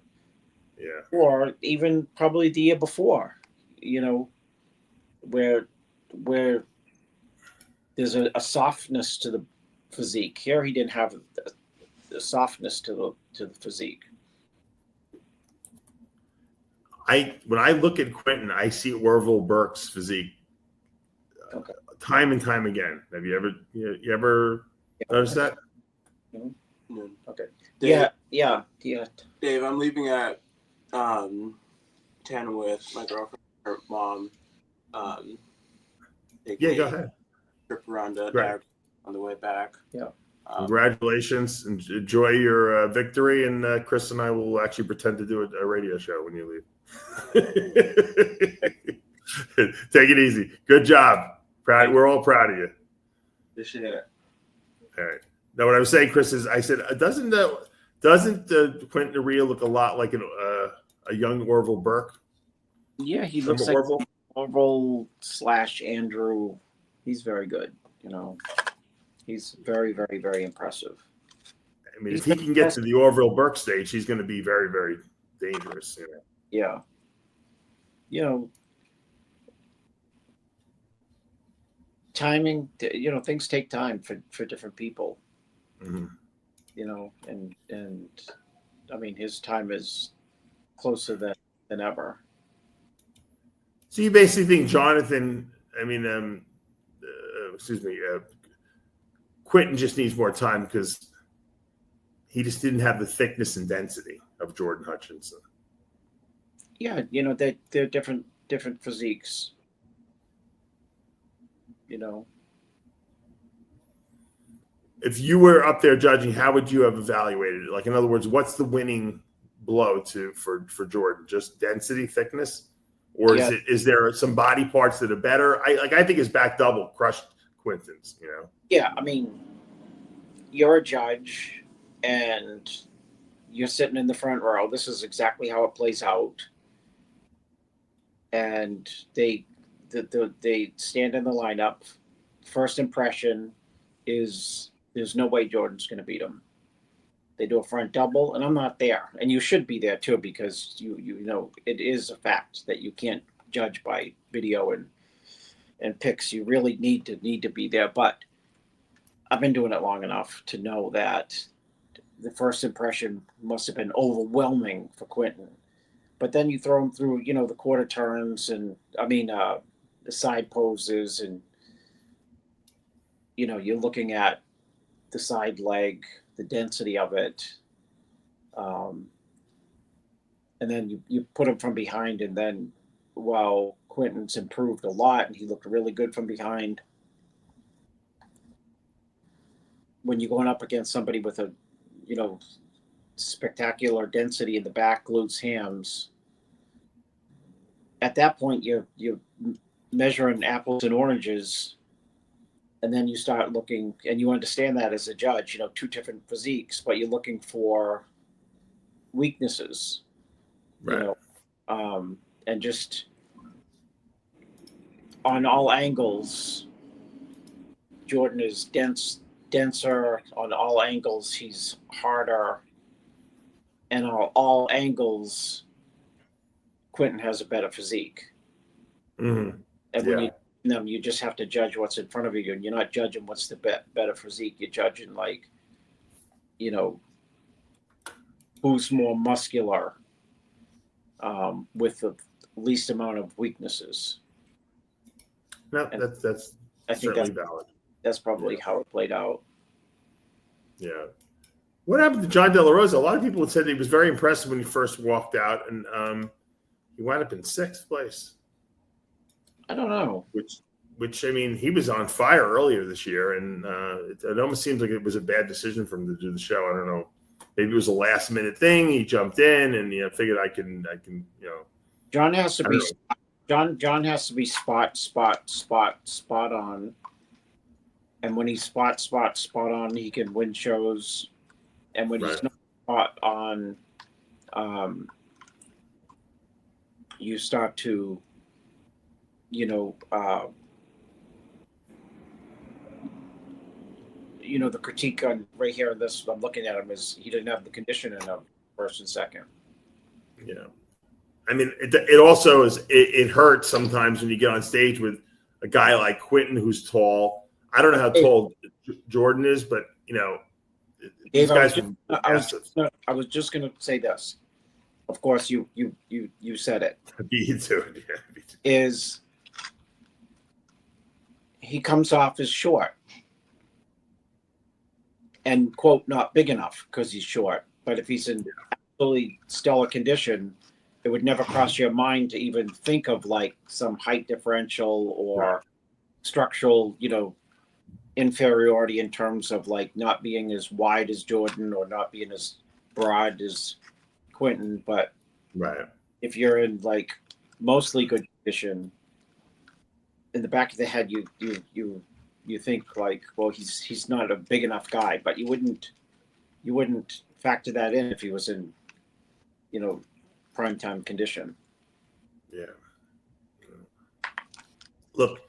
S3: Yeah.
S1: Or even probably the year before, where there's a softness to the physique. Here he didn't have the softness to the physique.
S3: When I look at Quinton, I see Orville Burke's physique.
S1: Okay.
S3: Time and time again. Have you ever noticed that?
S1: Mm-hmm. Okay.
S4: Dave,
S1: Yeah.
S4: Dave, I'm leaving at 10 with my girlfriend, her mom.
S3: Go ahead.
S4: Trip around
S3: Right.
S4: on the way back.
S1: Yeah.
S3: Congratulations and enjoy your victory. And Chris and I will actually pretend to do a radio show when you leave. Take it easy. Good job. Proud. We're all proud of you.
S4: Appreciate it.
S3: All right. Now, what I was saying, Chris, is I said, doesn't Quinton Urea look a lot like a young Orville Burke?
S1: Yeah, he looks like Orville / Andrew. He's very good. He's very, very, very impressive.
S3: I mean, if he can get to the Orville Burke stage, he's going to be very, very dangerous.
S1: Yeah. Timing, things take time for different people.
S3: Mm-hmm.
S1: And I mean, his time is closer than ever.
S3: So you basically think Jonathan excuse me, Quentin just needs more time because he just didn't have the thickness and density of Jordan Hutchinson.
S1: Yeah, they're different physiques.
S3: If you were up there judging, how would you have evaluated it? Like, in other words, what's the winning blow for Jordan? Just density, thickness, or is there some body parts that are better? I think his back double crushed Quentin's.
S1: Yeah, I mean, you're a judge, and you're sitting in the front row. This is exactly how it plays out, and they stand in the lineup. First impression is there's no way Jordan's going to beat him. They do a front double, and I'm not there, and you should be there too, because you know it is a fact that you can't judge by video and picks. You really need to be there. But I've been doing it long enough to know that the first impression must have been overwhelming for Quentin. But then you throw him through, the quarter turns and the side poses, and you're looking at the side leg, the density of it, and then you put him from behind, and then while Quentin's improved a lot and he looked really good from behind, when you're going up against somebody with a spectacular density in the back, glutes, hams, at that point you're measuring apples and oranges. And then you start looking, and you understand that as a judge, two different physiques, but you're looking for weaknesses,
S3: right.
S1: And just on all angles, Jordan is denser on all angles. He's harder, and on all angles, Quentin has a better physique.
S3: Mm-hmm.
S1: And when you just have to judge what's in front of you, and you're not judging what's the better physique. You're judging who's more muscular, with the least amount of weaknesses.
S3: No, that's I think that's valid.
S1: That's probably how it played out.
S3: Yeah. What happened to John De La Rosa? A lot of people had said he was very impressive when he first walked out, and he wound up in 6th place.
S1: I don't know.
S3: Which he was on fire earlier this year, and it almost seems like it was a bad decision for him to do the show. I don't know. Maybe it was a last minute thing. He jumped in and figured I can.
S1: John has to be John has to be spot on, and when he's spot on, he can win shows. And when he's not spot on, you start to. The critique on right here in this, I'm looking at him, is he didn't have the condition enough first and second.
S3: Yeah. It also is, it hurts sometimes when you get on stage with a guy like Quentin who's tall. I don't know how tall Jordan is, but these guys I was
S1: just going to say this. Of course, you said it.
S3: Me too. Yeah.
S1: Is he comes off as short and, quote, not big enough because he's short. But if he's in absolutely stellar condition, it would never cross your mind to even think of some height differential or structural, inferiority in terms of not being as wide as Jordan or not being as broad as Quentin. But if you're in mostly good condition, in the back of the head, you think well, he's not a big enough guy, but you wouldn't factor that in if he was in, primetime condition.
S3: Yeah. Look,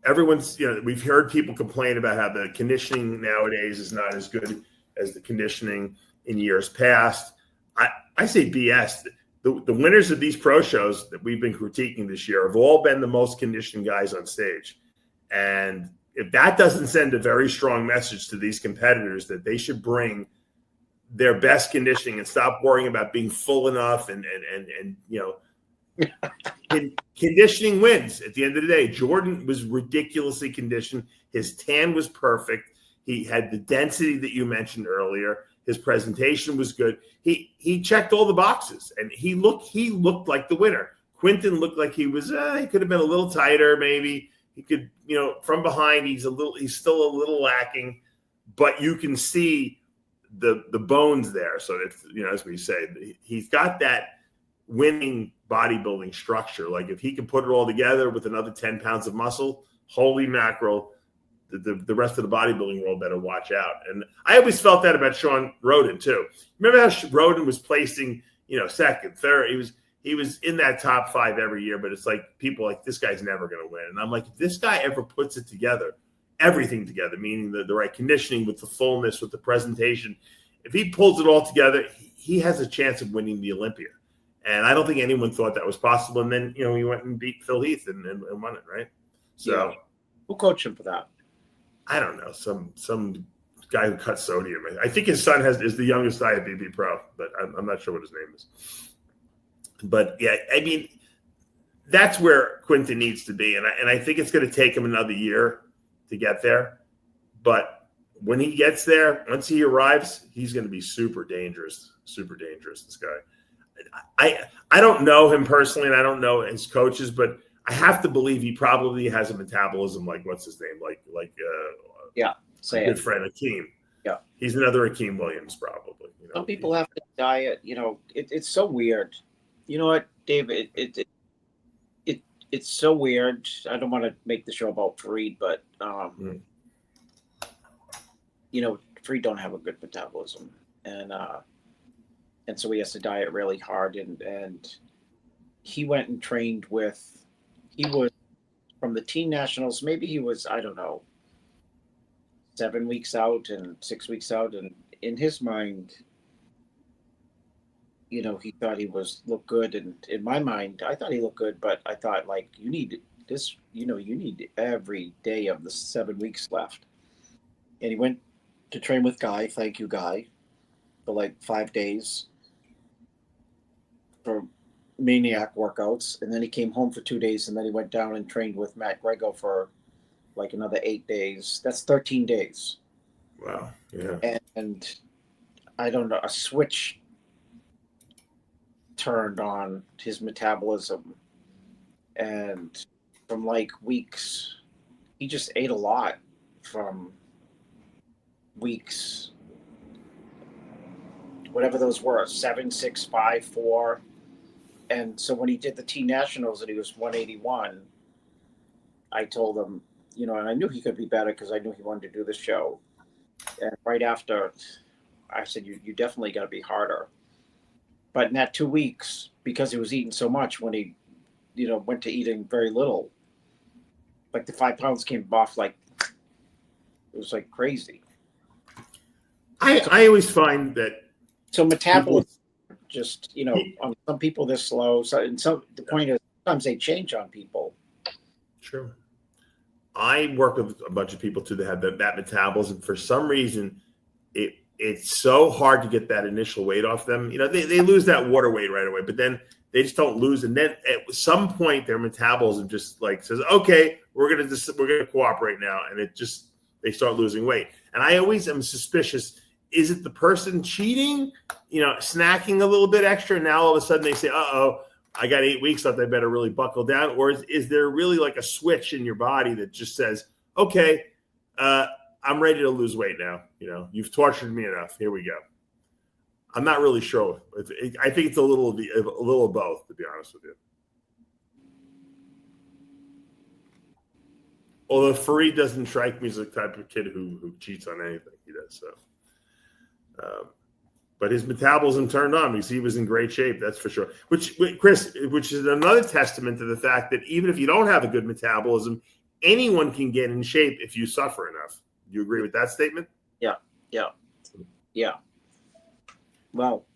S3: everyone's, we've heard people complain about how the conditioning nowadays is not as good as the conditioning in years past. I say BS. The winners of these pro shows that we've been critiquing this year have all been the most conditioned guys on stage. And if that doesn't send a very strong message to these competitors that they should bring their best conditioning and stop worrying about being full enough and Conditioning wins at the end of the day. Jordan was ridiculously conditioned. His tan was perfect. He had the density that you mentioned earlier. His presentation was good. He checked all the boxes, and he looked like the winner. Quinton looked like he was. He could have been a little tighter, maybe. He could, from behind. He's still a little lacking, but you can see the bones there. So it's, as we say, he's got that winning bodybuilding structure. Like if he can put it all together with another 10 pounds of muscle, holy mackerel, the rest of the bodybuilding world better watch out. And I always felt that about Sean Roden too. Remember how Roden was placing, second, third? He was in that top 5 every year, but it's like people like, this guy's never going to win. And I'm like, if this guy ever puts it together, everything together, meaning the right conditioning with the fullness, with the presentation, if he pulls it all together, he has a chance of winning the Olympia. And I don't think anyone thought that was possible. And then, he went and beat Phil Heath and won it, right? So,
S1: yeah. Who coached him for that?
S3: I don't know. Some guy who cuts sodium. I think his son is the youngest IFBB pro, but I'm not sure what his name is. But yeah, I mean, that's where Quinton needs to be, and I think it's going to take him another year to get there. But when he gets there, once he arrives, he's going to be super dangerous. This guy. I don't know him personally, and I don't know his coaches, but I have to believe he probably has a metabolism like what's his name, good friend Akeem.
S1: Yeah,
S3: he's another Akeem Williams probably.
S1: Some people have to diet. It's so weird. You know what, Dave? It's so weird. I don't want to make the show about Fareed, but Fareed don't have a good metabolism, and so he has to diet really hard. And he went and trained with. He was from the teen nationals. Maybe he was, I don't know, 7 weeks out and 6 weeks out, and in his mind, he thought he looked good, and in my mind, I thought he looked good, but I thought, like, you need this, you need every day of the 7 weeks left. And he went to train with Guy, thank you, Guy, for like 5 days for maniac workouts, and then he came home for 2 days, and then he went down and trained with Matt Grego for like another 8 days. That's 13 days.
S3: Wow. Yeah.
S1: And I don't know, a switch turned on his metabolism, and from like weeks, he just ate a lot from weeks, whatever those were, 7, 6, 5, 4. And so when he did the T Nationals and he was 181, I told him, and I knew he could be better because I knew he wanted to do the show. And right after, I said, you definitely got to be harder. But in that 2 weeks, because he was eating so much, when he, went to eating very little, like the 5 pounds came off like, it was like crazy.
S3: I always find that.
S1: So metabolism, just, on some people they're slow. So, and the point is, sometimes they change on people.
S3: Sure. I work with a bunch of people too that have that metabolism. For some reason, it's so hard to get that initial weight off them. They lose that water weight right away, but then they just don't lose. And then at some point, their metabolism just like says, "Okay, we're gonna cooperate now," and they start losing weight. And I always am suspicious. Is it the person cheating, snacking a little bit extra, and now all of a sudden they say, "Uh-oh, I got 8 weeks left. I better really buckle down." Or is there really like a switch in your body that just says, "Okay, I'm ready to lose weight now. You've tortured me enough. Here we go." I'm not really sure. I think it's a little of both, to be honest with you. Although Fareed doesn't strike me as the type of kid who cheats on anything. He does so. But his metabolism turned on because he was in great shape, that's for sure. Which is another testament to the fact that even if you don't have a good metabolism, anyone can get in shape if you suffer enough. Do you agree with that statement?
S1: Yeah. Well,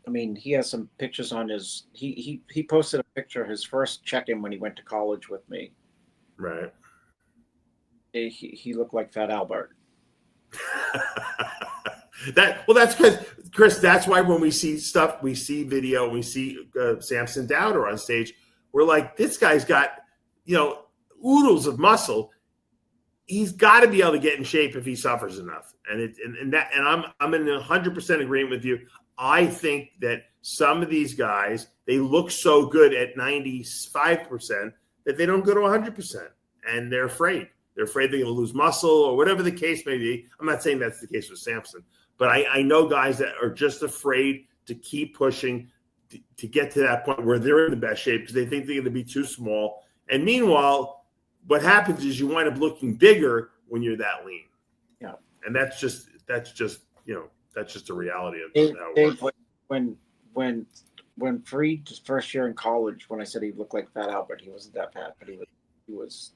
S1: I mean, he has some pictures on his. He posted a picture of his first check-in when he went to college with me.
S3: Right.
S1: He looked like Fat Albert.
S3: That's because Chris. That's why when we see stuff, we see video, we see Samson Dowder on stage, we're like, this guy's got oodles of muscle. He's got to be able to get in shape if he suffers enough. And I'm in 100% agreement with you. I think that some of these guys, they look so good at 95% that they don't go to 100%, and they're afraid. They're afraid they're going to lose muscle or whatever the case may be. I'm not saying that's the case with Samson, but I know guys that are just afraid to keep pushing to get to that point where they're in the best shape because they think they're going to be too small. And meanwhile, what happens is you wind up looking bigger when you're that lean.
S1: Yeah.
S3: And that's just a reality of how it works.
S1: When Freed's first year in college, when I said he looked like Fat Albert, he wasn't that fat, but he was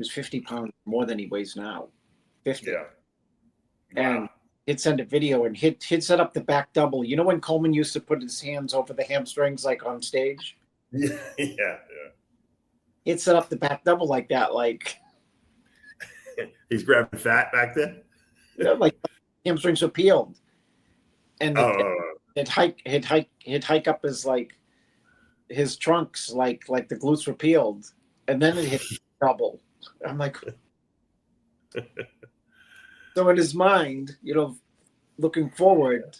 S1: 50 pounds more than he weighs now. 50.
S3: Yeah.
S1: And
S3: Wow.
S1: he'd send a video and he'd set up the back double. You know when Coleman used to put his hands over the hamstrings like on stage?
S3: Yeah.
S1: He'd set up the back double like that, like
S3: He's grabbing fat back then.
S1: Like hamstrings were peeled. And he'd hike up his trunks like the glutes were peeled, and then it hit double. I'm like, so in his mind, looking forward,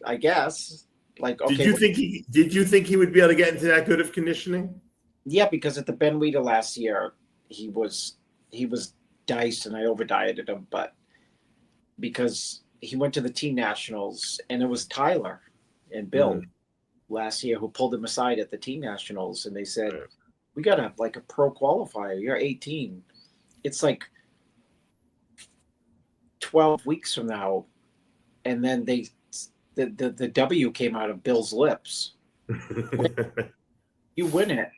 S1: I guess, like, okay.
S3: Did you think he would be able to get into that good of conditioning?
S1: Yeah, because at the Ben Weeder last year, he was diced, and I over dieted him, but because he went to the Teen Nationals, and it was Tyler and Bill last year who pulled him aside at the Teen Nationals, and they said, we got a pro qualifier. You're 18. It's like 12 weeks from now. And then the W came out of Bill's lips. You win it.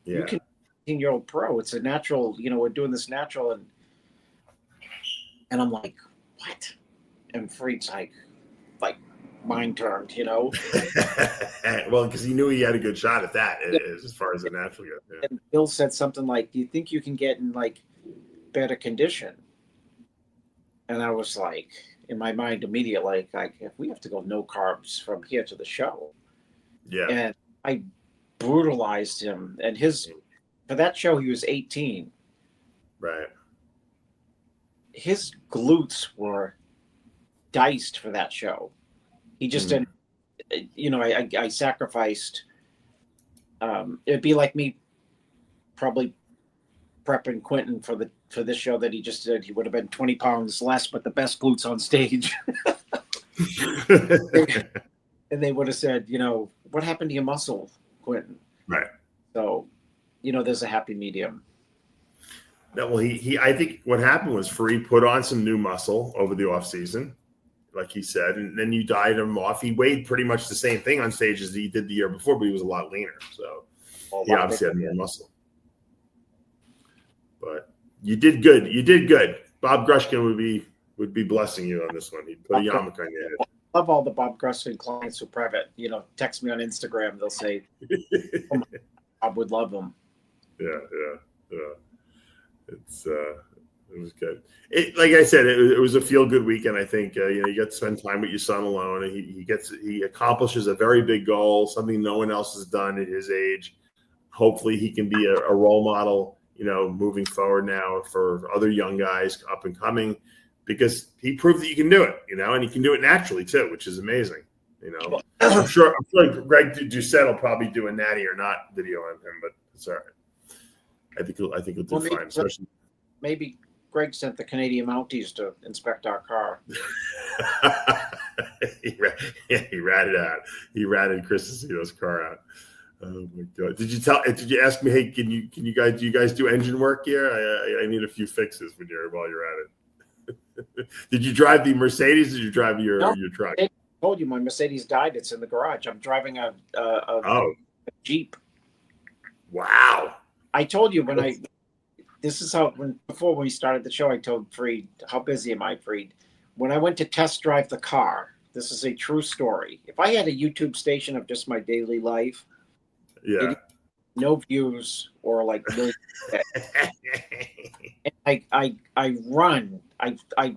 S3: Yeah.
S1: You can 18-year-old pro. It's a natural, we're doing this natural. And I'm like, what? And Freed's like mind turned,
S3: Well, because he knew he had a good shot at that as far as the natural goes. Yeah.
S1: And Bill said something like, do you think you can get in better condition? And I was like, in my mind immediately, like if we have to go no carbs from here to the show.
S3: Yeah.
S1: And I brutalized him. And for that show, he was 18.
S3: Right.
S1: His glutes were diced for that show. He just didn't, I sacrificed. It'd be like me probably prepping Quentin for this show that he just did. He would have been 20 pounds less, but the best glutes on stage. And they would have said, what happened to your muscle, Quentin?
S3: Right.
S1: So, there's a happy medium.
S3: No, well, I think what happened was Freed put on some new muscle over the off season, like he said, and then you dieted him off. He weighed pretty much the same thing on stage as he did the year before, but he was a lot leaner. So he obviously had more muscle. But you did good. You did good. Bob Grushkin would be blessing you on this one. He'd put a yarmulke on your head.
S1: I love all the Bob Grushkin clients who private, text me on Instagram. They'll say, oh, Bob would love them.
S3: Yeah. It was good. Like I said, it was a feel good weekend. I think you get to spend time with your son alone, and he accomplishes a very big goal, something no one else has done at his age. Hopefully, he can be a role model, moving forward now for other young guys up and coming, because he proved that you can do it, and he can do it naturally too, which is amazing. I'm sure Greg Doucette will probably do a natty or not video on him, but it's all right. I think he'll do fine. Especially
S1: maybe Greg sent the Canadian Mounties to inspect our car.
S3: he ratted out. He ratted Chris Aceto's car out. Oh my God! Did you ask me? Hey, do you guys do engine work here? I need a few fixes while you're at it. Did you drive the Mercedes? Or did you drive your truck?
S1: I told you my Mercedes died. It's in the garage. I'm driving a Jeep.
S3: Wow.
S1: I told you before we started the show, I told Freed, how busy am I, Freed? When I went to test drive the car, this is a true story. If I had a YouTube station of just my daily life, no views or like no. And I run. I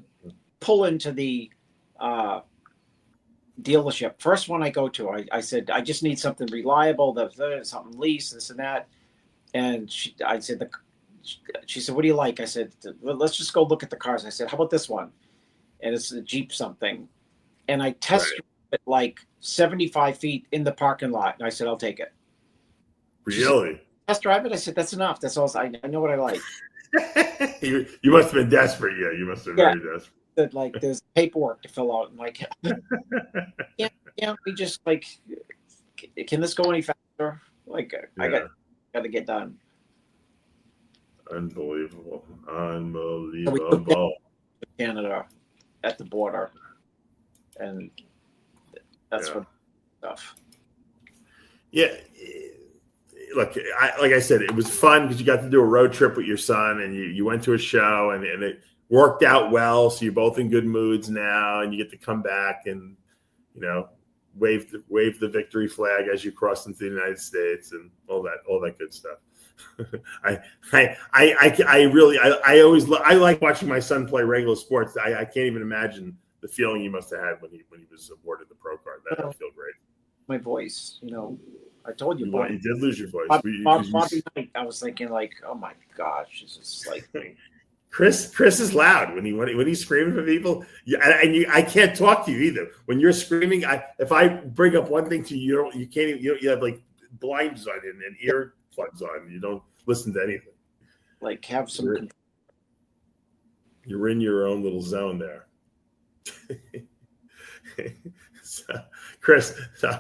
S1: pull into the dealership. First one I go to, I said, I just need something reliable, something lease, this and that. And she said, what do you like? I said, well, let's just go look at the cars. I said, how about this one? And it's a Jeep something. And I test it like 75 feet in the parking lot. And I said, I'll take it.
S3: Really?
S1: Test drive it? I said, that's enough. That's all. I know what I like.
S3: You must have been desperate. Yeah, you must have been very desperate.
S1: That like there's paperwork to fill out. And like, yeah, we just like, can this go any faster? Like, I got to get done.
S3: Unbelievable.
S1: So we took to Canada at the border, and that's what stuff.
S3: Yeah. Look, like I said, it was fun because you got to do a road trip with your son, and you went to a show, and it worked out well. So you're both in good moods now, and you get to come back and, wave the victory flag as you cross into the United States and all that good stuff. I always like watching my son play regular sports. I can't even imagine the feeling he must have had when he was awarded the pro card. That would feel great. My
S1: voice, I told you,
S3: you did lose your voice.
S1: Bobby Knight, I was thinking like, oh my gosh, it's just like
S3: Chris is loud when he's screaming for people. I can't talk to you either when you're screaming. If I bring up one thing to you, you can't even. You have like blinds on and earplugs on. You don't listen to anything.
S1: Like have some.
S3: You're in your own little zone there. So, Chris, I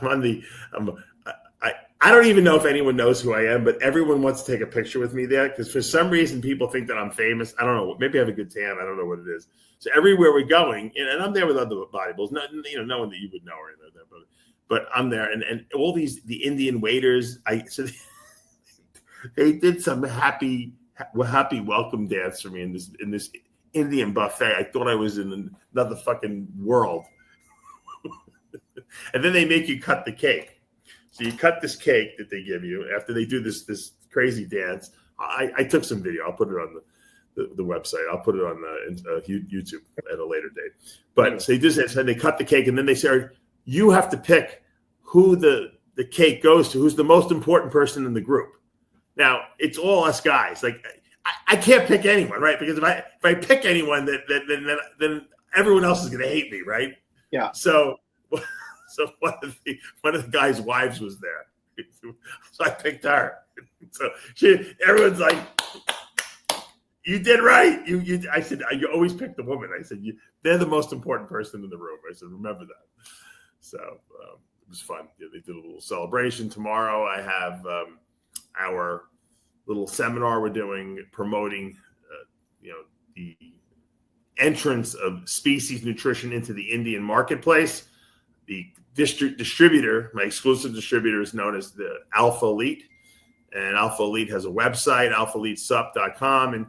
S3: don't even know if anyone knows who I am, but everyone wants to take a picture with me there because for some reason people think that I'm famous. I don't know. Maybe I have a good tan. I don't know what it is. So everywhere we're going, and I'm there with other bodybuilders, no one that you would know or anything like that, but I'm there, and all the Indian waiters. They did some happy welcome dance for me in this Indian buffet. I thought I was in another fucking world. And then they make you cut the cake. So you cut this cake that they give you after they do this crazy dance. I took some video. I'll put it on the website. I'll put it on YouTube at a later date. But so they do this, and they cut the cake, and then they say, you have to pick who the cake goes to, who's the most important person in the group. Now, it's all us guys. Like, I can't pick anyone, right? Because if I pick anyone, then everyone else is going to hate me, right?
S1: Yeah.
S3: So one of the guys' wives was there, so I picked her. So everyone's like, "You did right." I said, "You always pick the woman." I said, "They're the most important person in the room." I said, "Remember that." So it was fun. Yeah, they did a little celebration tomorrow. I have our little seminar we're doing promoting, the entrance of species nutrition into the Indian marketplace. The distributor, my exclusive distributor, is known as the Alpha Elite, and Alpha Elite has a website, alphaelitesup.com, and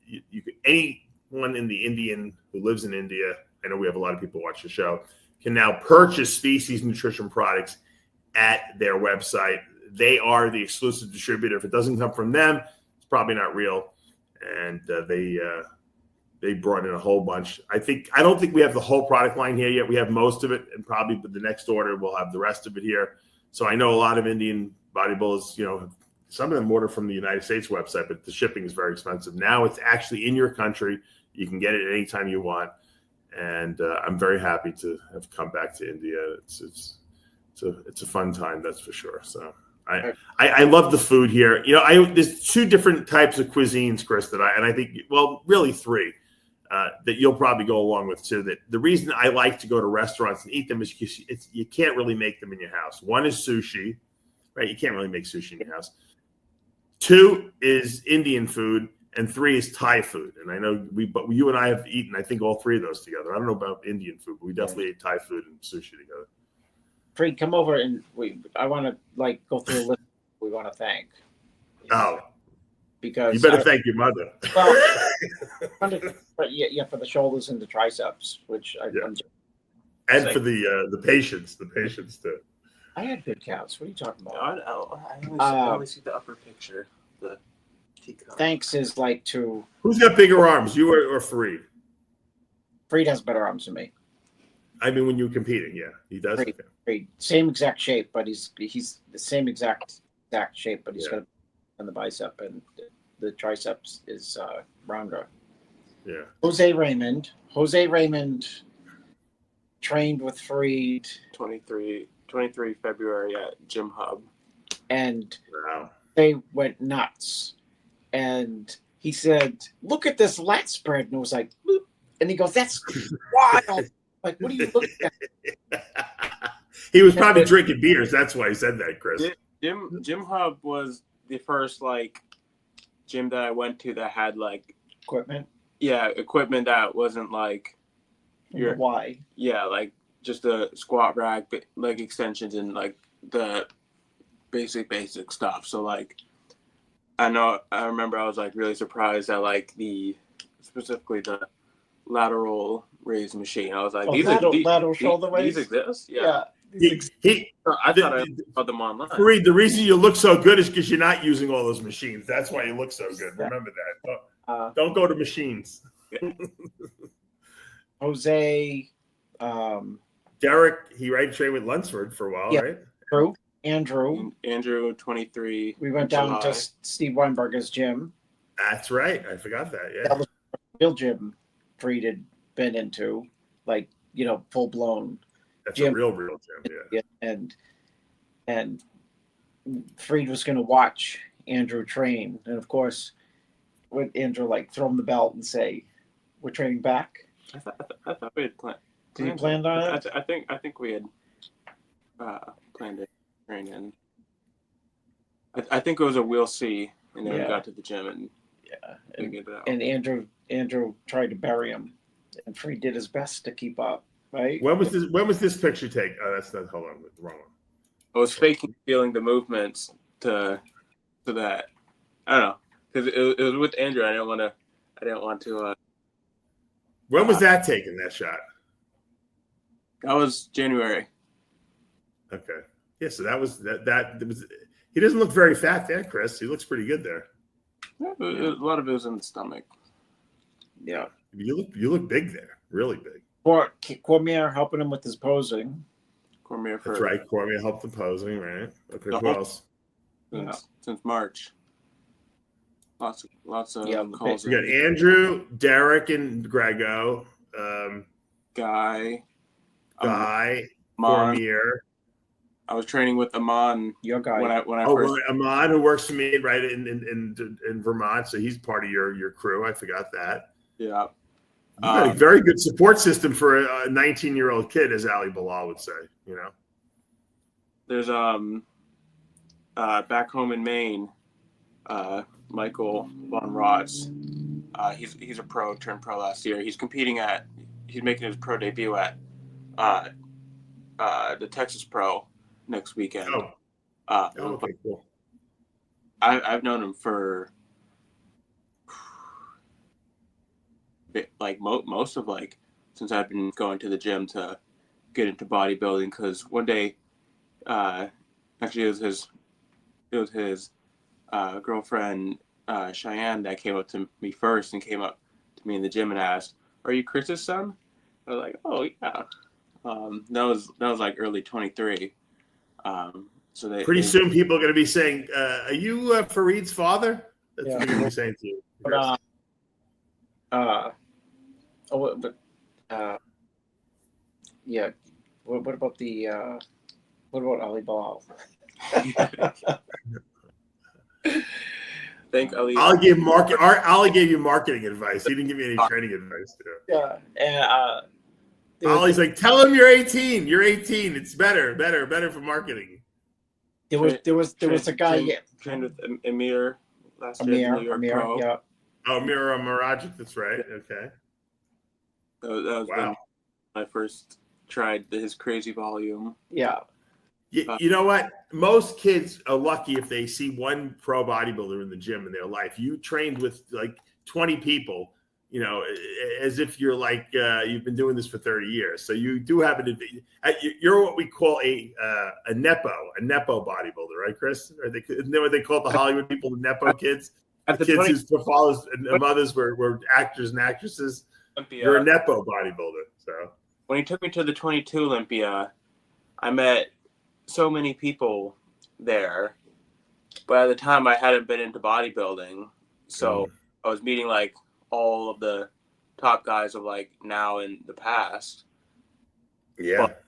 S3: you can, anyone in the Indian who lives in India, I know we have a lot of people watch the show, can now purchase species nutrition products at their website. They are the exclusive distributor. If it doesn't come from them, it's probably not real, and they brought in a whole bunch. I don't think we have the whole product line here yet. We have most of it, and probably the next order we'll have the rest of it here. So I know a lot of Indian bodybuilders, some of them order from the United States website, but the shipping is very expensive. Now it's actually in your country. You can get it anytime you want. And I'm very happy to have come back to India. It's a fun time, that's for sure. So I love the food here. There's two different types of cuisines, Chris, I think, well, really three. That you'll probably go along with too. That the reason I like to go to restaurants and eat them is because you can't really make them in your house. One is sushi, right? You can't really make sushi in your house. Two is Indian food, and three is Thai food. And I know but you and I have eaten, I think, all three of those together. I don't know about Indian food, but we definitely ate Thai food and sushi together.
S1: Freak, come over and I want to go through a list we want to thank.
S3: Oh.
S1: Because
S3: you better thank your mother.
S1: Well, for the shoulders and the triceps, which
S3: and for the patients too.
S1: I had good calves. What are you talking about?
S4: I only see the upper picture. The teacup.
S1: Thanks is like to
S3: Who's got bigger arms, you or Fareed?
S1: Freed has better arms than me.
S3: I mean, when you're competing, yeah, he does.
S1: Freed,
S3: Okay.
S1: Freed. Same exact shape, but he's the same exact shape, but he's got on the bicep, and the triceps is rounder.
S3: Yeah.
S1: Jose Raymond trained with Freed
S4: 23 February at Gym Hub.
S1: and
S3: Wow.
S1: they went nuts. And he said, "Look at this lat spread," and it was like, "Boop." And he goes, "That's wild." Like, what are you looking at?
S3: He was probably drinking beers. That's why he said that, Chris.
S4: Gym Hub was the first like gym that I went to that had like
S1: Equipment.
S4: equipment that wasn't like
S1: Why?
S4: like just a squat rack, leg extensions, and like the basic stuff. So like I remember I was like really surprised at like specifically the lateral raise machine. I was like,
S1: lateral shoulder raise.
S4: These exist?
S1: Yeah.
S4: I thought I saw them online.
S3: Fareed, the reason you look so good is because you're not using all those machines. That's why you look so good. Remember that. Don't go to machines.
S1: Jose.
S3: Derek, he trained with Lunsford for a while, right?
S1: Andrew.
S4: 23.
S1: We went down to Steve Weinberger's gym.
S3: That's right. I forgot that. Yeah.
S1: That was the real gym Freed had been into, like, full blown.
S3: That's
S1: gym.
S3: a real gym. Yeah.
S1: And Freed was going to watch Andrew train, and of course, would Andrew like throw him the belt and say, "We're training back"?
S4: I thought we had planned.
S1: Did you plan on it?
S4: I think we had planned to train in. I think it was a we'll see, and then we got to the gym and figured it out.
S1: And Andrew tried to bury him, and Freed did his best to keep up. Right?
S3: When was this picture taken? Oh, that's not. Hold on, the wrong one.
S4: I was feeling the movements to that. I don't know, because it was with Andrew. I didn't want to.
S3: When was that taken? That shot.
S4: That was January.
S3: Okay. Yeah. So that was that was. He doesn't look very fat there, Chris. He looks pretty good there.
S4: A lot of it was in the stomach.
S1: Yeah.
S3: You look big there. Really big.
S1: Cormier helping him with his posing.
S3: That's right. Cormier helped the posing, right? Okay. Who else?
S4: Since March. Lots of calls.
S3: We got Andrew, Derek, and Grego.
S4: Guy.
S3: Cormier.
S4: I was training with Amon.
S1: Your guy.
S4: When I first.
S3: Amon, who works for me right in Vermont, so he's part of your crew. I forgot that.
S4: Yeah.
S3: You got a very good support system for a 19-year-old kid, as Ali Bilal would say.
S4: There's back home in Maine, Michael Von Rotz. He's a pro, turned pro last year. He's making his pro debut at the Texas Pro next weekend.
S3: Okay, cool.
S4: I've known him for like most of like since I've been going to the gym to get into bodybuilding, because one day actually it was his girlfriend Cheyenne that came up to me first and came up to me in the gym and asked, "Are you Chris's son?" I was like, "Oh yeah." That was like early 23. So pretty
S3: soon people are going to be saying, "Are you Fareed's father?" That's what they're going to be saying to you.
S1: Yeah. What about Ali Bilal?
S4: Thank Ali.
S3: Ali gave you marketing advice. He didn't give me any training advice.
S1: Yeah. And
S3: Ollie's like, tell him you're 18. You're 18. It's better for marketing.
S1: There was a guy
S4: trained with Amir last year.
S1: Amir, yeah.
S3: Oh, Amir Marajic, that's right. Okay.
S4: That was when I first tried his crazy volume.
S1: Yeah.
S3: You know what? Most kids are lucky if they see one pro bodybuilder in the gym in their life. You trained with like 20 people. you know, as if you're like you've been doing this for 30 years. So you do have an advantage. You're what we call a nepo bodybuilder, right, Chris? Isn't that what they call it, the Hollywood people, the nepo kids? The kids whose fathers and mothers were actors and actresses. Olympia. You're a nepo bodybuilder. So
S4: when he took me to the 22 Olympia, I met so many people there, but at the time I hadn't been into bodybuilding, so I was meeting like all of the top guys of like now and the past.
S3: Yeah,
S4: but,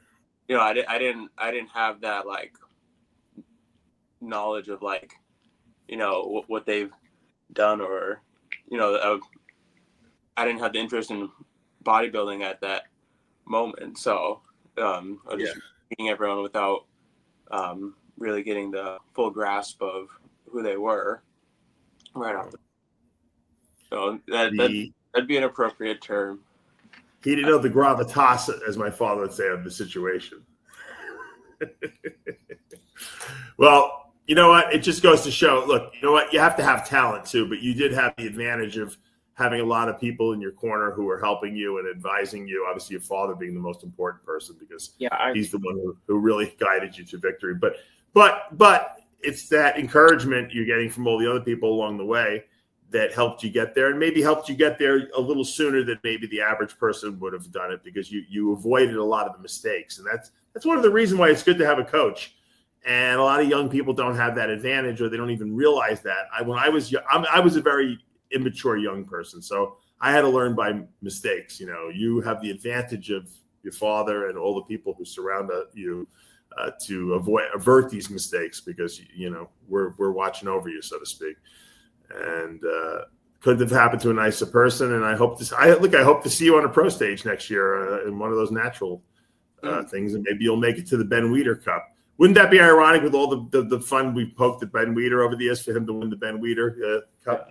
S4: you know, I didn't have that like knowledge of like, you know, what they've done, or you know, I didn't have the interest in bodybuilding at that moment, so I was just meeting everyone without really getting the full grasp of who they were right off the so that'd be an appropriate term.
S3: He didn't know the gravitas, as my father would say, of the situation. Well, you know what? It just goes to show, look, you know what? You have to have talent too, but you did have the advantage of having a lot of people in your corner who were helping you and advising you. Obviously, your father being the most important person, because he's the one who really guided you to victory. But it's that encouragement you're getting from all the other people along the way that helped you get there, and maybe helped you get there a little sooner than maybe the average person would have done it, because you avoided a lot of the mistakes. And that's one of the reasons why it's good to have a coach. And a lot of young people don't have that advantage, or they don't even realize that. When I was young, I was a very immature young person, so I had to learn by mistakes. You know, you have the advantage of your father and all the people who surround you to avert these mistakes, because you know we're watching over you, so to speak. And couldn't have happened to a nicer person. And I hope to see you on a pro stage next year in one of those natural things, and maybe you'll make it to the Ben Weider Cup. Wouldn't that be ironic, with all the fun we poked at Ben Weider over the years, for him to win the Ben Weider Cup?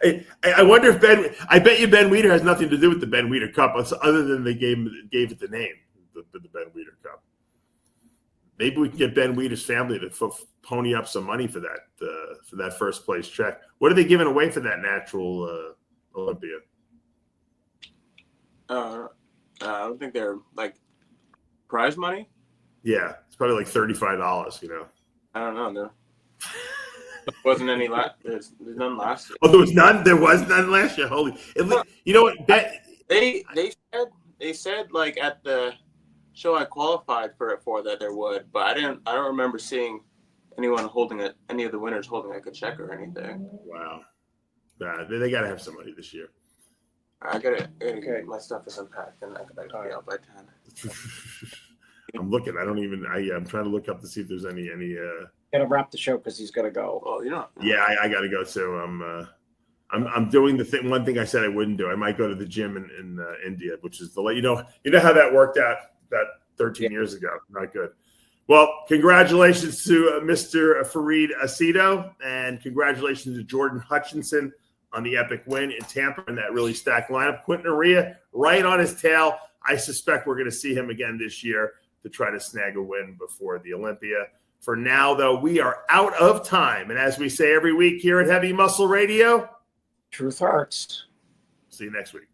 S3: I wonder if I bet you Ben Weider has nothing to do with the Ben Weider Cup, other than they gave it the name, the Ben Weider Cup. Maybe we can get Ben Weider's family to pony up some money for that first place check. What are they giving away for that natural Olympia? I
S4: don't think they're like prize money.
S3: Yeah, it's probably like $35. You know,
S4: I don't know. No. There wasn't any last. There's none last year.
S3: Oh, there was none. There was none last year. Holy! You know what?
S4: They said like at the show I qualified for that there would, but I don't remember seeing anyone holding it. Any of the winners holding like a check or anything.
S3: Wow. They got to have some money this year.
S4: I gotta my stuff is unpacked, and I gotta be out by 10.
S3: I'm looking. I'm trying to look up to see if there's any.
S1: Gonna wrap the show because he's gonna go.
S4: Oh, you know.
S3: Yeah, I gotta go too. I'm doing the thing. One thing I said I wouldn't do. I might go to the gym in India, which is you know how that worked out that 13 years ago. Not good. Well, congratulations to Mr. Fareed Aceto, and congratulations to Jordan Hutchinson on the epic win in Tampa and that really stacked lineup. Quentin Aria right on his tail. I suspect we're going to see him again this year to try to snag a win before the Olympia. For now, though, we are out of time. And as we say every week here at Heavy Muscle Radio,
S1: truth hurts.
S3: See you next week.